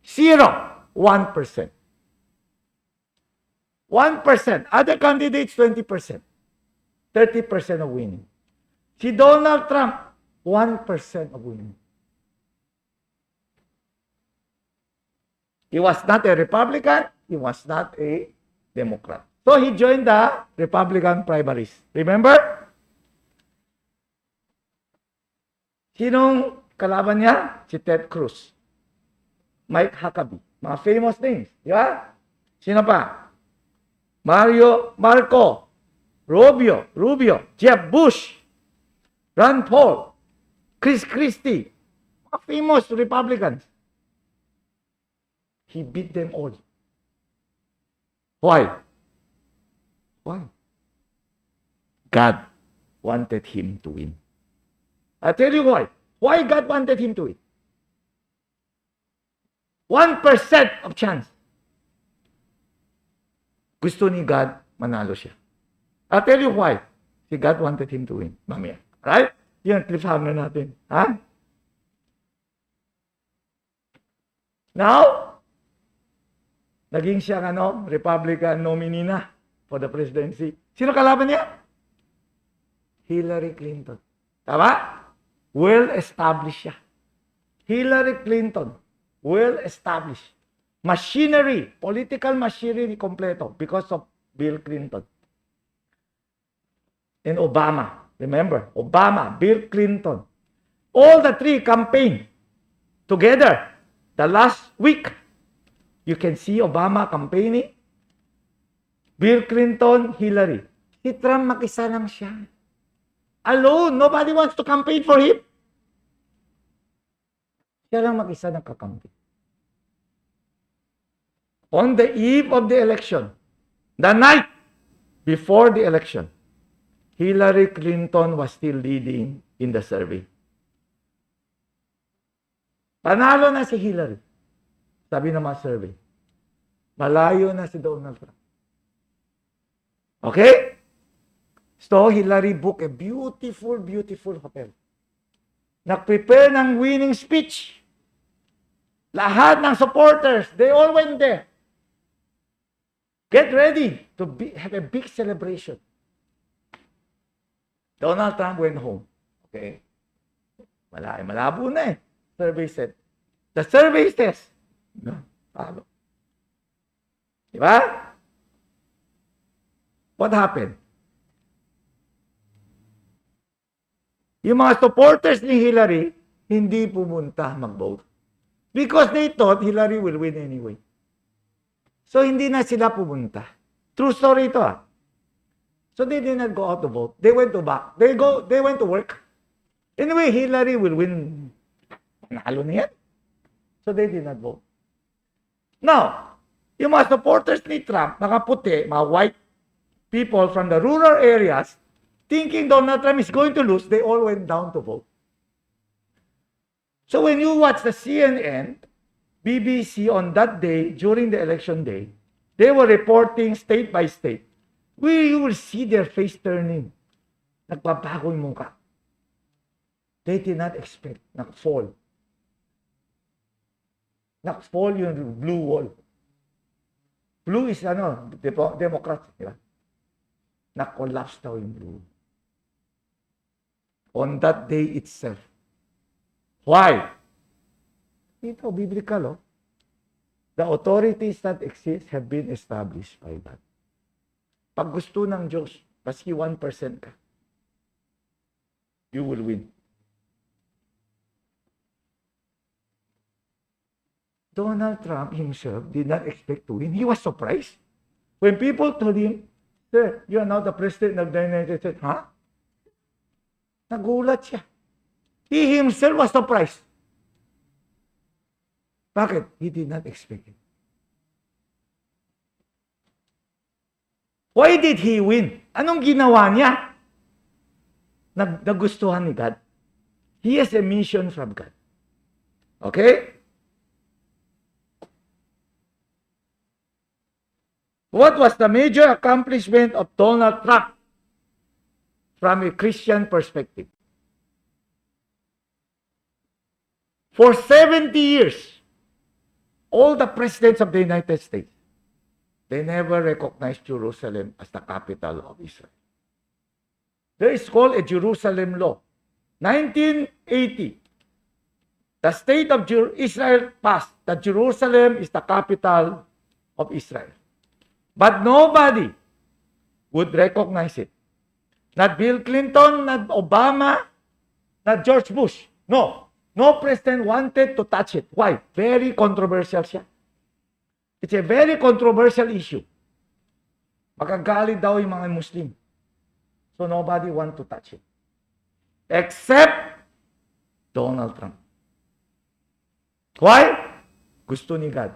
1%. 1%. Other candidates, 20%. 30% of winning. Si Donald Trump, 1% of winning. He was not a Republican. He was not a Democrat. So he joined the Republican primaries. Remember? Sinong kalaban niya? Si Ted Cruz. Mike Huckabee. Mga famous names. Di ba? Sino pa? Marco Rubio, Jeb Bush, Ron Paul, Chris Christie, mga famous Republicans. He beat them all. Why? God wanted him to win. I'll tell you why. Why God wanted him to win? 1% of chance. Gusto ni God, manalo siya. I'll tell you why. Si God wanted him to win. Mamaya. Right? Yan, cliffhanger natin. Ha? Now, naging siya Republican nominee na for the presidency. Sino kalaban niya? Hillary Clinton. Tama? Well-established siya. Hillary Clinton. Well-established. Machinery, political machinery kompleto because of Bill Clinton. And Obama. Remember, Obama, Bill Clinton. All the three campaign together. The last week, you can see Obama campaigning. Bill Clinton, Hillary. Si Trump makisa lang siya. Alone, nobody wants to campaign for him. Siya lang mag-isa nagka-campaign. On the eve of the election, the night before the election, Hillary Clinton was still leading in the survey. Panalo na si Hillary. Sabi ng mga survey. Malayo na si Donald Trump. Okay? So, Hillary booked a beautiful, beautiful hotel. Nag-prepare ng winning speech. Lahat ng supporters, they all went there. Get ready to have a big celebration. Donald Trump went home. Okay? Malabo na eh. Survey said. The survey says, no, talo. Diba? What happened? Yung mga supporters ni Hillary, hindi pumunta mag-vote. Because they thought Hillary will win anyway. So, hindi na sila pumunta. True story ito So, they did not go out to vote. They went to back. They went to work. Anyway, Hillary will win. Nalo na yan. So, they did not vote. Now, yung mga supporters ni Trump, nakaputi, mga white people from the rural areas, thinking Donald Trump is going to lose, they all went down to vote. So when you watch the CNN, BBC on that day, during the election day, they were reporting state by state. You will see their face turning. Nagbabago yung mukha. They did not expect. Nag-fall. Nag-fall yung blue wall. Blue is Democrat, di ba? Nag-collapse daw yung blue. On that day itself. Why? Ito, biblical, The authorities that exist have been established by God. Pag gusto ng Diyos, maski 1% ka, you will win. Donald Trump himself did not expect to win. He was surprised. When people told him, "Sir, you are now the president of the United States." Huh? Nagulat siya. He himself was surprised. Bakit? He did not expect it. Why did he win? Anong ginawa niya? Nagustuhan ni God. He has a mission from God. Okay? What was the major accomplishment of Donald Trump from a Christian perspective? For 70 years, all the presidents of the United States, they never recognized Jerusalem as the capital of Israel. There is called a Jerusalem law. 1980, the state of Israel passed that Jerusalem is the capital of Israel. But nobody would recognize it. Not Bill Clinton, not Obama, not George Bush. No. No president wanted to touch it. Why? Very controversial siya. It's a very controversial issue. Magagalit daw yung mga Muslim. So nobody want to touch it. Except Donald Trump. Why? Gusto ni God.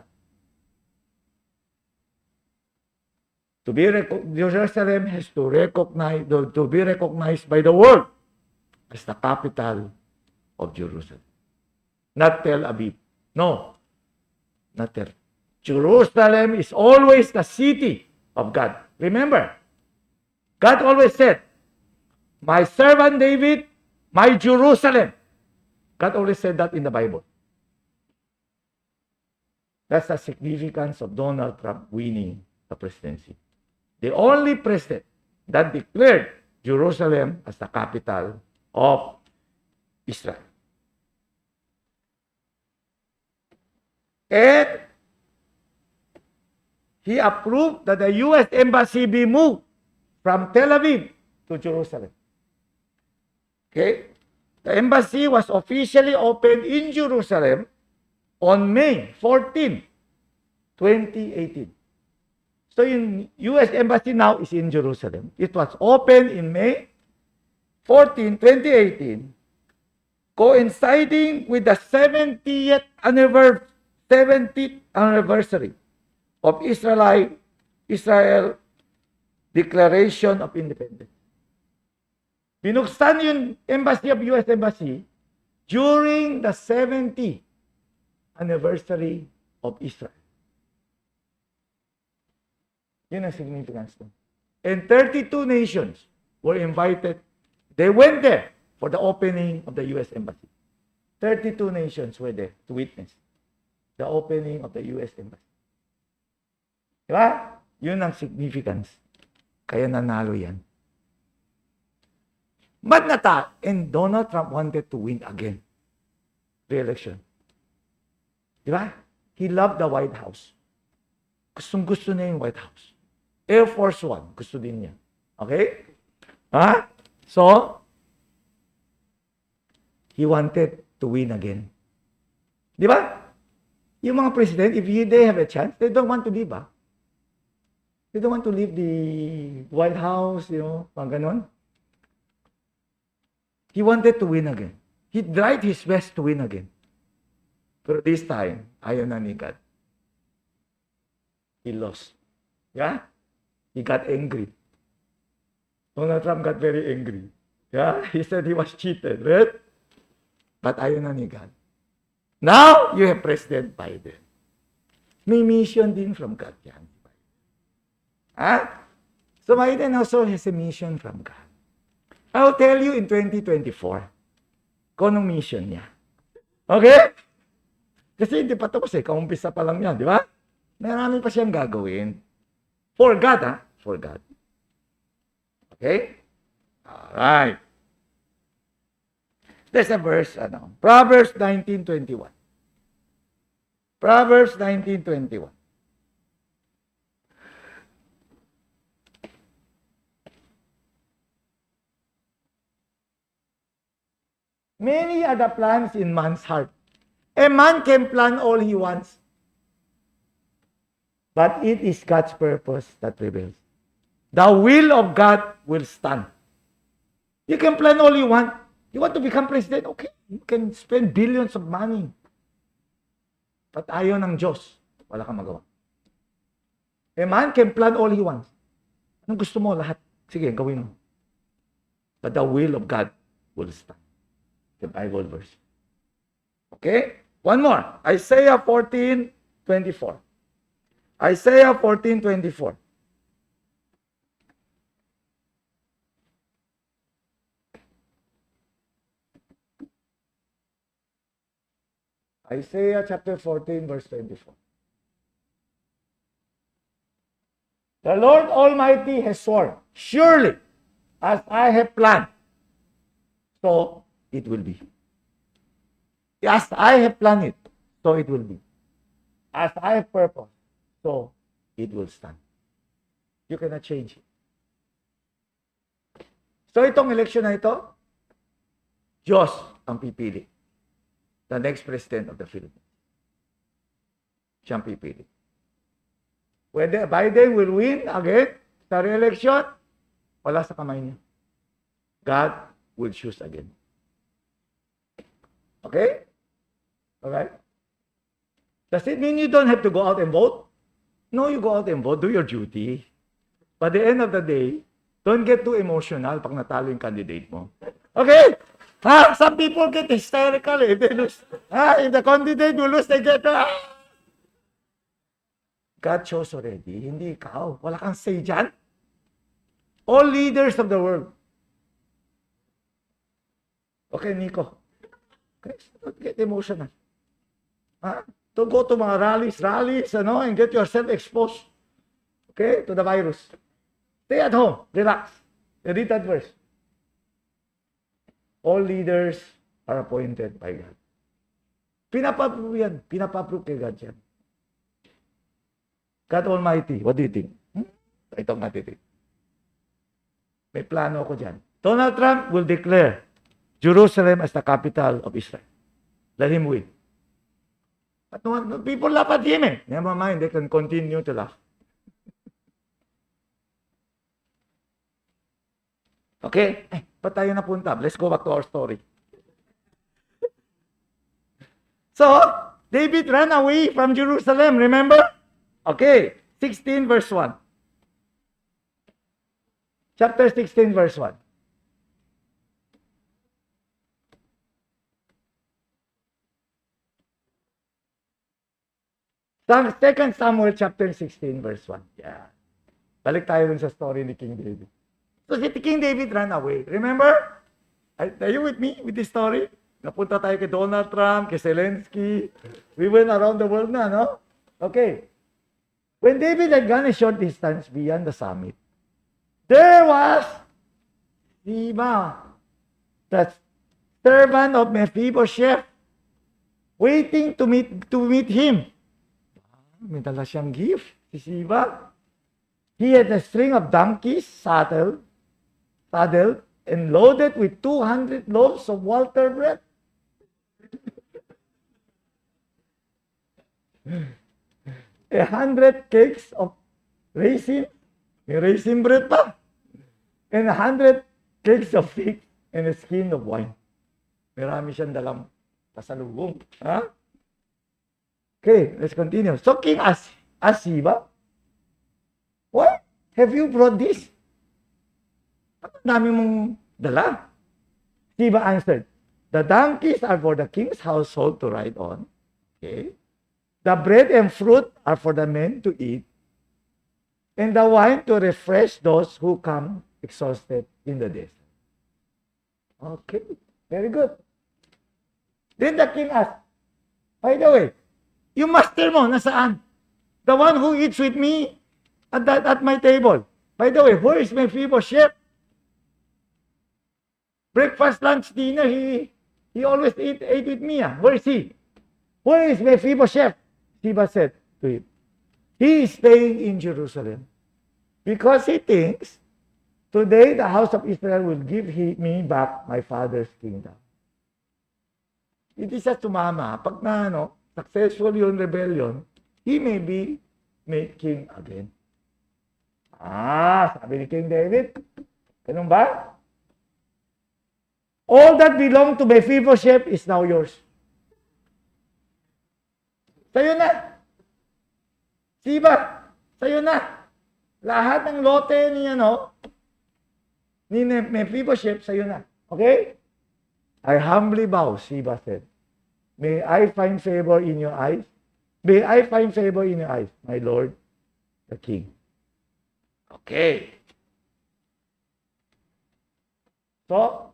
Jerusalem has to be recognized by the world as the capital of Jerusalem. Not Tel Aviv. No. Not Tel Aviv. Jerusalem is always the city of God. Remember, God always said, "My servant David, my Jerusalem." God always said that in the Bible. That's the significance of Donald Trump winning the presidency. The only president that declared Jerusalem as the capital of Israel. And he approved that the U.S. Embassy be moved from Tel Aviv to Jerusalem. Okay? The embassy was officially opened in Jerusalem on May 14, 2018. So yung U.S. Embassy now is in Jerusalem. It was opened in May 14, 2018, coinciding with the 70th anniversary of Israel Declaration of Independence. Binuksan yung embassy of U.S. Embassy during the 70th anniversary of Israel. Yun ang significance doon. And 32 nations were invited. They went there for the opening of the U.S. Embassy. 32 nations were there to witness the opening of the U.S. Embassy. Diba? Yun ang significance. Kaya nanalo yan. But and Donald Trump wanted to win again. Re-election. Diba? He loved the White House. Gustong-gusto niya yung White House. Air Force One, gusto din niya. Okay? So, he wanted to win again. Di ba? Yung mga president, they have a chance, they don't want to leave, They don't want to leave the White House, mga ganon. He wanted to win again. He tried his best to win again. Pero this time, ayaw na ni God. He lost. Yeah? He got angry. Donald Trump got very angry. Yeah? He said he was cheated, right? But ayaw na ni God. Now, you have President Biden. May mission din from God yan. So Biden also has a mission from God. I'll tell you in 2024 kung anong mission niya. Okay? Kasi hindi pa tapos kaumpisa pa lang yan, di ba? Marami pa siyang gagawin. For God, For God. Okay? Alright. There's a verse, Proverbs 19:21. Proverbs 19:21. Many are the plans in man's heart. A man can plan all he wants, but it is God's purpose that prevails. The will of God will stand. You can plan all you want. You want to become president? Okay. You can spend billions of money. But ayaw ng Diyos, wala kang magawa. A man can plan all he wants. Anong gusto mo? Lahat. Sige, gawin mo. But the will of God will stand. The Bible verse. Okay? One more. Isaiah 14:24. Isaiah 14:24. Isaiah chapter 14, verse 24. The Lord Almighty has sworn, surely, as I have planned, so it will be. As I have planned it, so it will be. As I have purpose, so it will stand. You cannot change it. So itong election na ito, Diyos ang pipili. The next president of the Philippines. Siyang pipili. Whether Biden will win again sa re-election, wala sa kamay niya. God will choose again. Okay? Alright? Does it mean you don't have to go out and vote? No, you go out and vote. Do your duty. But at the end of the day, don't get too emotional pag natalo yung candidate mo. Okay? Some people get hysterical if they lose. If the candidate will lose, they get... God chose already. Hindi ikaw. Wala kang say dyan. All leaders of the world. Okay, Nico. Okay, don't get emotional. Don't go to mga rallies, and get yourself exposed. Okay, to the virus. Stay at home. Relax. Read that verse. All leaders are appointed by God. Pinapaprove yan. Pinapaprove kay God yan. God Almighty, what do you think? Ito ang natitik. May plano ako dyan. Donald Trump will declare Jerusalem as the capital of Israel. Let him win. But no, people laugh at him. Never mind, they can continue to laugh. Okay? Ba't tayo napunta? Let's go back to our story. So, David ran away from Jerusalem, remember? Okay, 16 verse 1. Chapter 16 verse 1. Second Samuel chapter 16 verse 1. Yeah. Balik tayo dun sa story ni King David. So si King David ran away. Remember? Are you with me with this story? Napunta tayo kay Donald Trump, kay Zelensky. We went around the world na, no? Okay. When David had gone a short distance beyond the summit, there was Ziba, the servant of Mephibosheth, waiting to meet him. May dala siyang gift, si Ziba. He had a string of donkeys saddled and loaded with 200 loaves of water bread. 100 cakes of raisin, may raisin bread pa, and 100 cakes of figs and a skin of wine. Marami siyang dalang pasalubong. Ha? Okay, let's continue. So King Ziba, why have you brought this? Ang dami mong dala. Ziba answered, the donkeys are for the king's household to ride on. Okay. The bread and fruit are for the men to eat, and the wine to refresh those who come exhausted in the desert. Okay, very good. Then the king asked, by the way, yung master mo, nasaan? The one who eats with me at my table. By the way, where is Mephibosheth? Breakfast, lunch, dinner, he always ate with me. Where is he? Where is Mephibosheth? Ziba said to him, he is staying in Jerusalem because he thinks today the house of Israel will give me back my father's kingdom. Hindi siya sumama. Pag successful yung rebellion, he may be made king again. Sabi ni King David, ganun ba? All that belonged to Mephibosheth is now yours. Sa'yo na. Ziba, sa'yo na. Lahat ng lote ni Mephibosheth, sa'yo na. Okay? I humbly bow, Ziba said. May I find favor in your eyes? May I find favor in your eyes, my lord, the king. Okay. So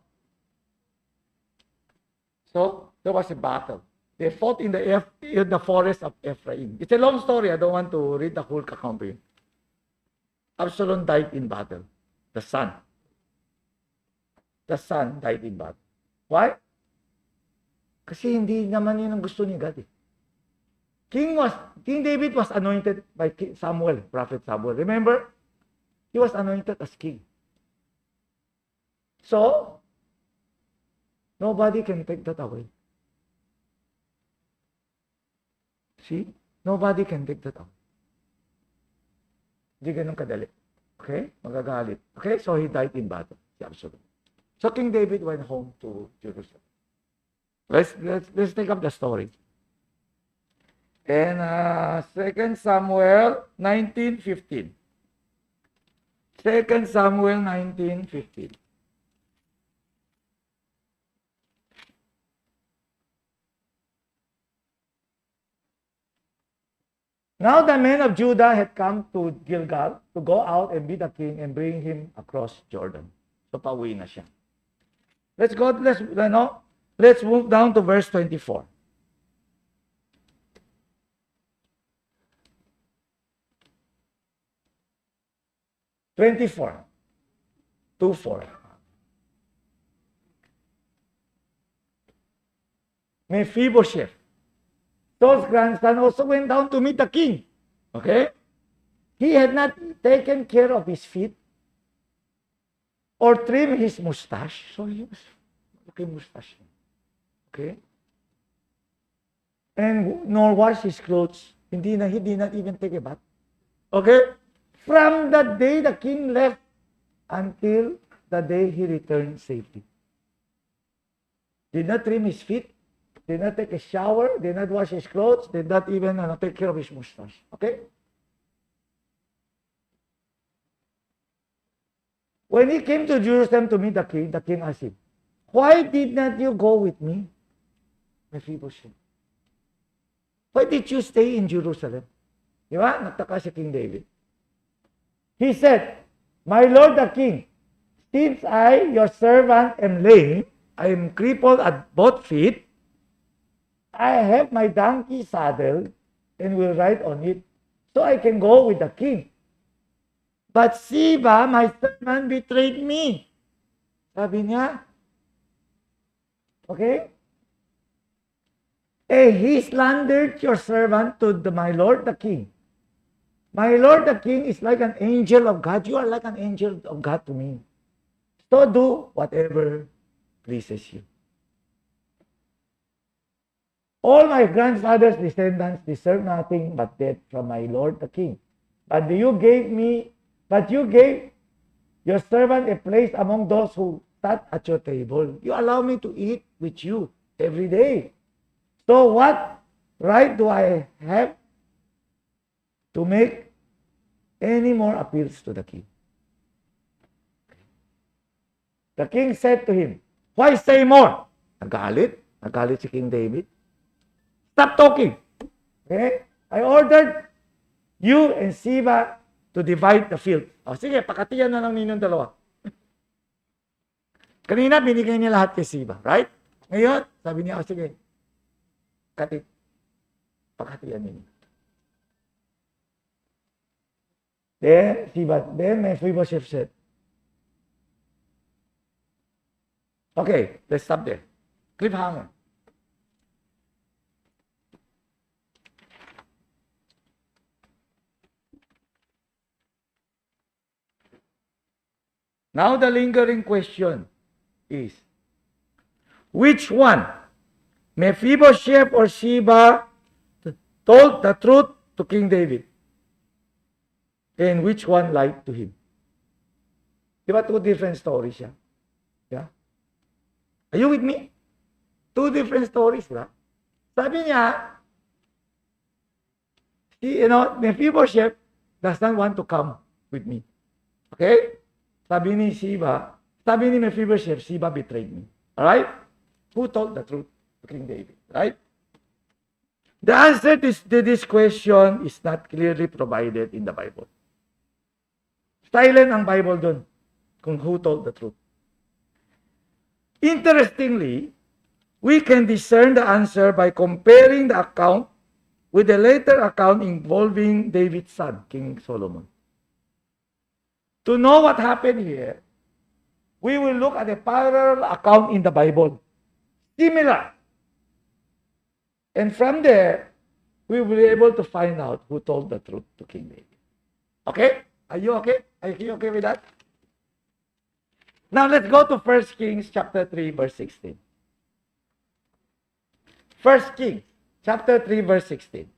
there was a battle. They fought in the forest of Ephraim. It's a long story. I don't want to read the whole account to you. Absalom died in battle. The son died in battle. Why? Kasi hindi naman yun ang gusto ni God. King David was anointed by Samuel, Prophet Samuel. Remember? He was anointed as king. So, nobody can take that away. See? Nobody can take that away. Hindi ganun kadali. Okay? Magagalit. Okay? So, he died in battle. Si Absalom. So, King David went home to Jerusalem. Let's take up the story. And 2 Samuel 19:15. 2 Samuel 19:15. Now the men of Judah had come to Gilgal to go out and beat the king and bring him across Jordan. So pauwi na siya. Let's move down to verse 24. Mephibosheth, Saul's grandson, also went down to meet the king. Okay? He had not taken care of his feet or trimmed his mustache. So he was looking mustache. Okay? And nor wash his clothes. He did not even take a bath. Okay? From the day the king left until the day he returned safely. Did not trim his feet, did not take a shower, did not wash his clothes, did not even take care of his mustache. Okay? When he came to Jerusalem to meet the king asked him, why did not you go with me, Mephibosheth? Why did you stay in Jerusalem? Di ba? Nagtaka si King David. He said, my lord the king, since I, your servant, am lame, I am crippled at both feet, I have my donkey saddled and will ride on it, so I can go with the king. But Ziba, my servant, betrayed me. Sabi niya. Okay? He slandered your servant to my lord the king. My lord the king is like an angel of God. You are like an angel of God to me. So do whatever pleases you. All my grandfather's descendants deserve nothing but death from my lord the king. But you gave your servant a place among those who sat at your table. You allow me to eat with you every day. So what right do I have to make any more appeals to the king? The king said to him, why say more? Nagalit si King David. Stop talking. Okay? I ordered you and Ziba to divide the field. O sige, pakatiyan na lang ninyong dalawa. Kanina, binigay niya lahat kay Ziba, right? Ngayon, sabi niya, o sige, pakatiyan ninyo. Then Mephibosheth said, okay, let's stop there. Cliffhanger. Now the lingering question is, which one, Mephibosheth or Ziba, told the truth to King David? And which one lied to him? Diba two different stories siya? Yeah? Are you with me? Two different stories, right? Sabi niya, Mephibosheth does not want to come with me. Okay? Sabi ni Mephibosheth, Ziba betrayed me. Alright? Who told the truth to King David? Right? The answer to this question is not clearly provided in the Bible. Silent ang Bible dun kung who told the truth. Interestingly, we can discern the answer by comparing the account with the later account involving David's son, King Solomon. To know what happened here, we will look at a parallel account in the Bible. Similar. And from there, we will be able to find out who told the truth to King David. Okay? Are you okay? Are you okay with that? Now let's go to 1 Kings chapter 3, verse 16. 1 Kings chapter 3, verse 16.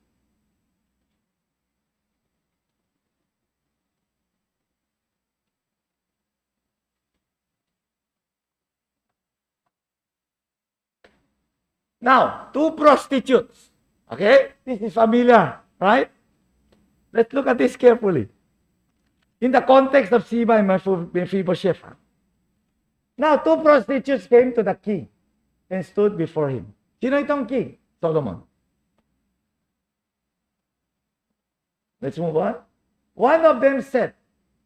Now, two prostitutes. Okay? This is familiar, right? Let's look at this carefully. In the context of Ziba and Mephibosheth. Now, two prostitutes came to the king and stood before him. Sino itong king? Solomon. Let's move on. One of them said,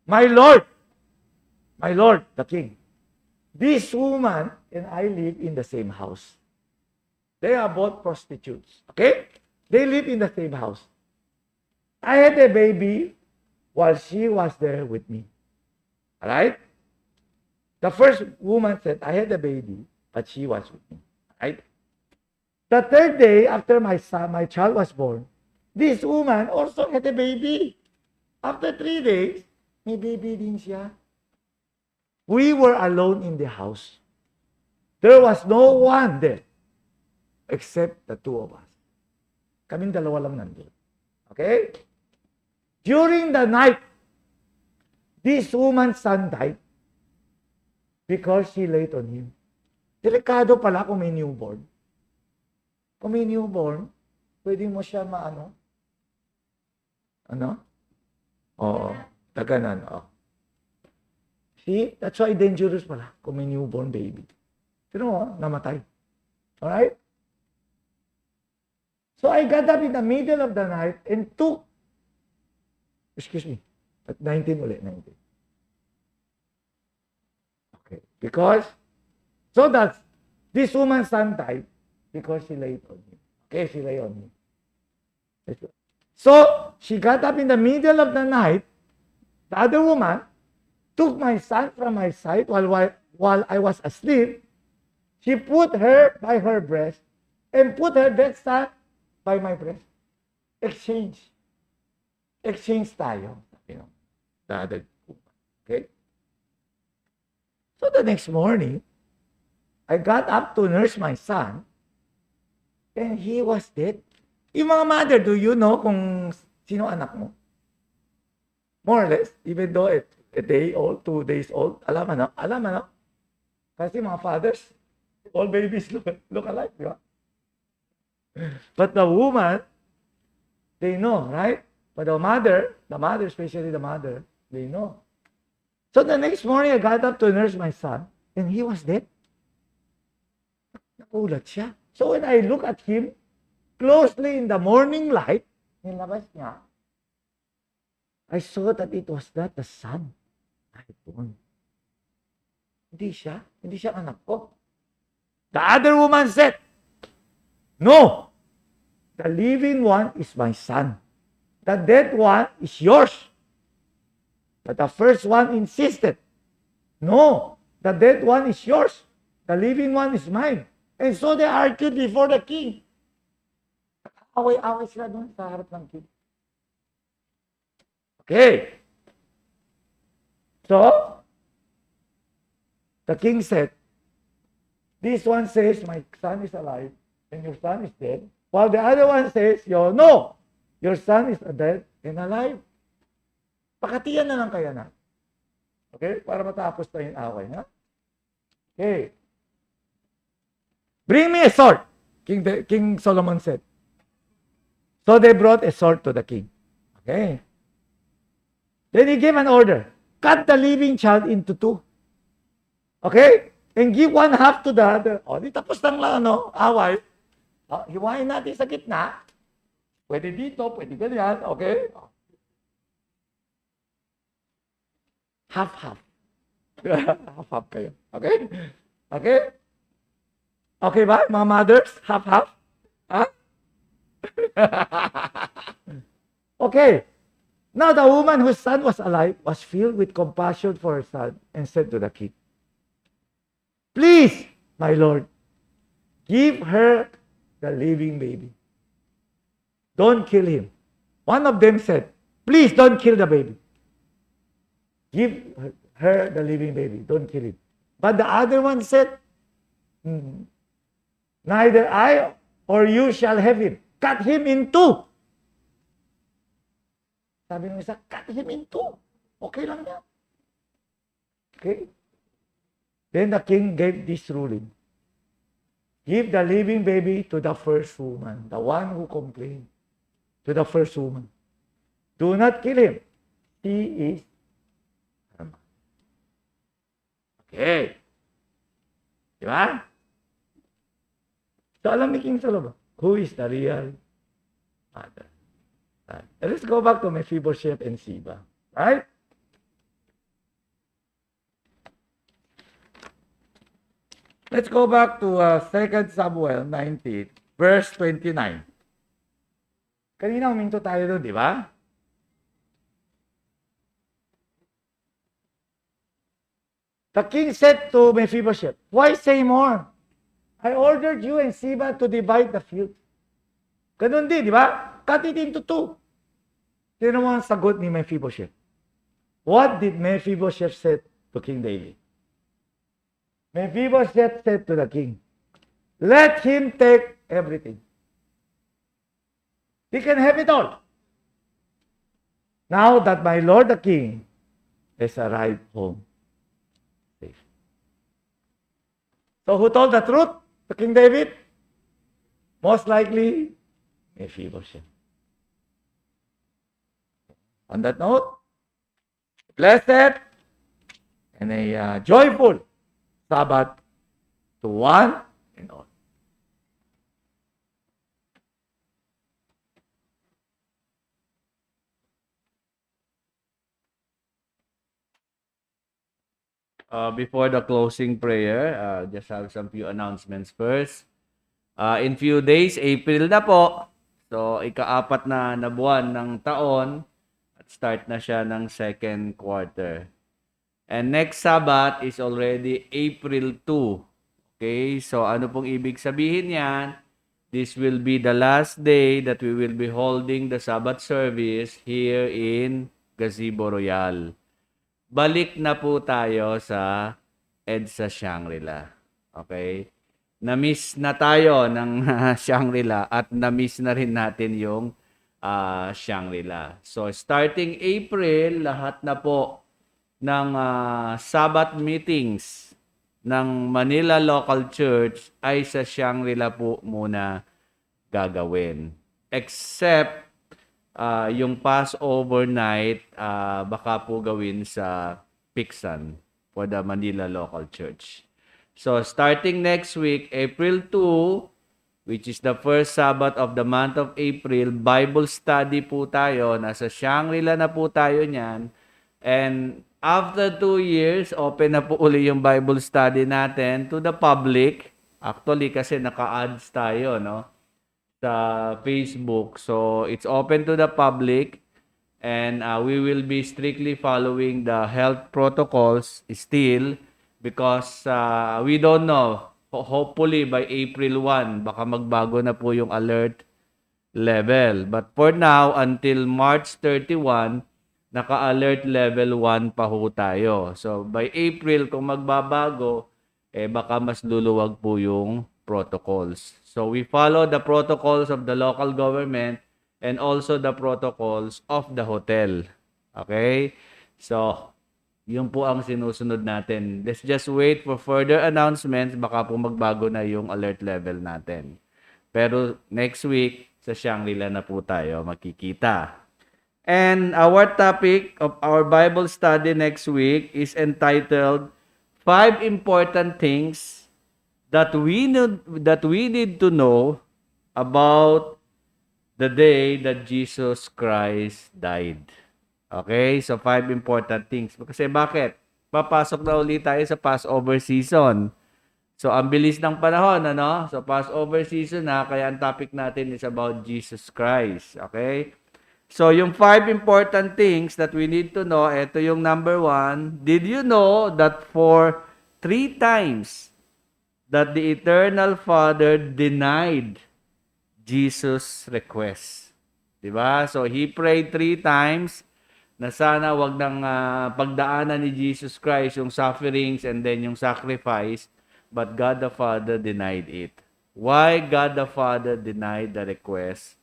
my lord, the king, this woman and I live in the same house. They are both prostitutes. Okay? They live in the same house. I had a baby while she was there with me. Alright? The first woman said, I had a baby, but she was with me. Right? The third day after my child was born, this woman also had a baby. After 3 days, may baby din siya. We were alone in the house. There was no one there except the two of us. Kaming dalawa lang nandun. Okay? During the night, this woman's son died because she laid on him. Delikado pala kung may newborn. Kung may newborn, pwede mo siya maano? Ano? Oo. Taganan. Oh. See? That's why dangerous pala kung may newborn baby. Pero namatay. Alright? So I got up in the middle of the night and took, at 19 ulit, 19. Okay. Because, so that this woman's son died because she laid on him. Okay, she lay on him. So, she got up in the middle of the night. The other woman took my son from my side while I was asleep. She put her by her breast and put her dead son by my breast. Exchange. Exchange tayo. You know, the other woman. Okay? So the next morning, I got up to nurse my son. And he was dead. Yung mga mother, do you know kung sino anak mo? More or less, even though a day old, 2 days old, alam ano? Alam ano? Kasi mga fathers, all babies look alike, di ba? But the woman, they know, right? But the mother, especially the mother, they know. So the next morning, I got up to nurse my son, and he was dead. Nakulat siya. So when I look at him, closely in the morning light, nilabas niya, I saw that it was not the son I had born. Hindi siya anak ko. The other woman said, no, the living one is my son. The dead one is yours. But the first one insisted, no, the dead one is yours. The living one is mine. And so they argued before the king. Away-away sila doon sa harap ng king. Okay. So, the king said, this one says, my son is alive, and your son is dead. While the other one says, no, your son is dead and alive. Pakatiyan na lang kaya na. Okay? Para matapos na yung away. Ha? Okay. Bring me a sword, King Solomon said. So they brought a sword to the king. Okay. Then he gave an order. Cut the living child into two. Okay? And give one half to the other. O, di tapos lang away. Hiwain natin sa gitna. Pwede dito, pwede ganyan. Okay? Half-half. Half-half kayo. Okay? Okay? Okay ba, mga mothers? Half-half? Ha? Okay. Now the woman whose son was alive was filled with compassion for her son and said to the king, please, my lord, give her the living baby. Don't kill him. One of them said, please don't kill the baby. Give her the living baby. Don't kill him. But the other one said, neither I or you shall have him. Cut him in two. Sabi ng isa, cut him in two. Okay lang yan. Okay? Then the king gave this ruling. Give the living baby to the first woman, the one who complained, to the first woman. Do not kill him. He is her mother. Okay. Diba? So alam ni King Solomon, who is the real mother? Right. Let's go back to Mephibosheth and Ziba. Right? Let's go back to 2 Samuel 19, verse 29. Kanina huminto tayo doon, di ba? The king said to Mephibosheth, why say more? I ordered you and Ziba to divide the field. Ganun din, di ba? Cut it into two. Sino mo ang sagot ni Mephibosheth? What did Mephibosheth say to King David? Mephibosheth said to the king, let him take everything. He can have it all. Now that my lord the king has arrived home safe. So who told the truth to King David? Most likely, Mephibosheth. On that note, blessed and a joyful Sabbath to one and all. Before the closing prayer, just have some few announcements first. In few days, April na po. So, ika-apat na buwan ng taon at start na siya ng second quarter. And next Sabbath is already April 2. Okay, so ano pong ibig sabihin yan? This will be the last day that we will be holding the Sabbath service here in Gazebo Royal. Balik na po tayo sa EDSA Shangri-La. Okay? na-miss na tayo ng Shangri-La at na-miss na rin natin yung Shangri-La. So starting April, lahat na po ng Sabbath meetings ng Manila Local Church ay sa Shangri-La po muna gagawin. Except yung Passover night, baka po gawin sa Picsan for the Manila Local Church. So starting next week, April 2, which is the first Sabbath of the month of April, Bible study po tayo. Nasa Shangri-La na po tayo niyan. And after 2 years, open na po uli yung Bible study natin to the public. Actually, kasi naka-ads tayo, no? Sa Facebook. So, it's open to the public. And we will be strictly following the health protocols still because we don't know. Hopefully, by April 1, baka magbago na po yung alert level. But for now, until March 31, naka-alert level 1 pa ho tayo. So, by April, kung magbabago, baka mas luluwag po yung protocols. So, we follow the protocols of the local government and also the protocols of the hotel. Okay? So, yun po ang sinusunod natin. Let's just wait for further announcements. Baka po magbago na yung alert level natin. Pero next week, sa Shangri-La na po tayo makikita. And our topic of our Bible study next week is entitled 5 Important Things that we need to know about the day that Jesus Christ died. Okay? So 5 important things. Kasi bakit? Papasok na ulit tayo sa Passover season. So, ang bilis ng panahon, ano? So, Passover season na, kaya ang topic natin is about Jesus Christ. Okay? So, yung 5 important things that we need to know, ito yung number 1. Did you know that for 3 times that the Eternal Father denied Jesus' request? Diba? So, He prayed 3 times na sana wag nang pagdaanan ni Jesus Christ yung sufferings and then yung sacrifice. But God the Father denied it. Why God the Father denied the request?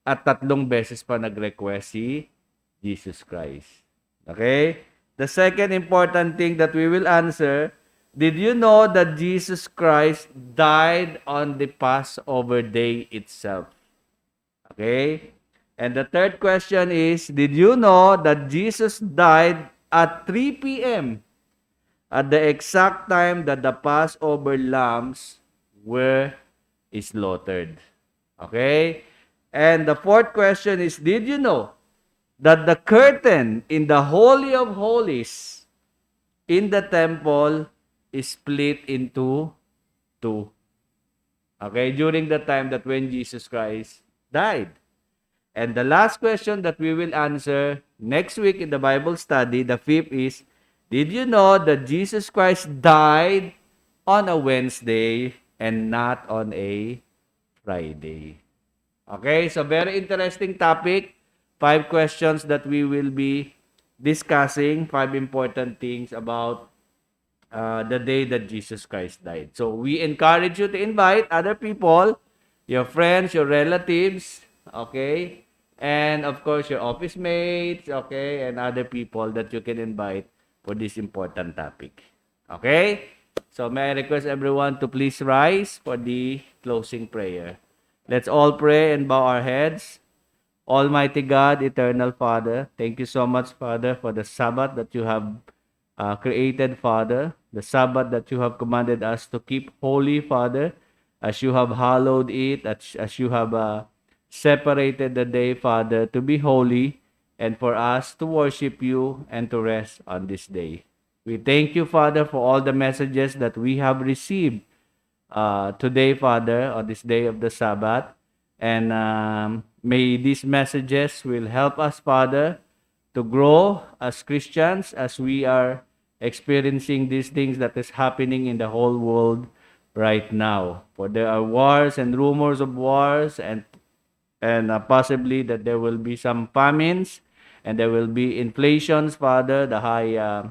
At 3 beses pa nag-request si Jesus Christ. Okay? The second important thing that we will answer, did you know that Jesus Christ died on the Passover day itself? Okay? And the third question is, did you know that Jesus died at 3 p.m.? At the exact time that the Passover lambs were slaughtered. Okay? And the fourth question is, did you know that the curtain in the Holy of Holies in the temple is split into 2? Okay? During the time that when Jesus Christ died. And the last question that we will answer next week in the Bible study, the fifth is, did you know that Jesus Christ died on a Wednesday and not on a Friday? Okay, so very interesting topic. 5 questions that we will be discussing. 5 important things about the day that Jesus Christ died. So we encourage you to invite other people, your friends, your relatives, okay? And of course, your office mates, okay? And other people that you can invite for this important topic. Okay? So may I request everyone to please rise for the closing prayer. Let's all pray and bow our heads. Almighty God, eternal Father, thank you so much, Father, for the Sabbath that you have created, Father, the Sabbath that you have commanded us to keep holy, Father, as you have hallowed it, as you have separated the day, Father, to be holy, and for us to worship you and to rest on this day. We thank you, Father, for all the messages that we have received today, Father, on this day of the Sabbath. And may these messages will help us, Father, to grow as Christians as we are experiencing these things that is happening in the whole world right now. For there are wars and rumors of wars and possibly that there will be some famines and there will be inflations, Father, the high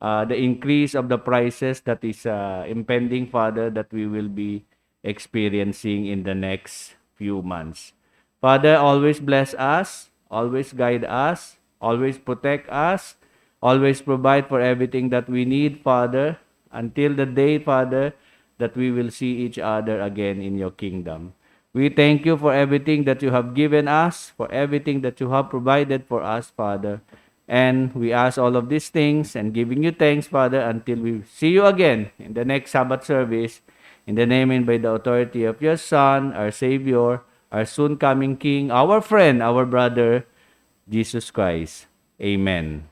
the increase of the prices that is impending, Father, that we will be experiencing in the next few months. Father, always bless us, always guide us, always protect us, always provide for everything that we need, Father, until the day, Father, that we will see each other again in your kingdom. We thank you for everything that you have given us, for everything that you have provided for us, Father. And we ask all of these things and giving you thanks, Father, until we see you again in the next Sabbath service. In the name and by the authority of your Son, our Savior, our soon coming King, our friend, our brother, Jesus Christ. Amen.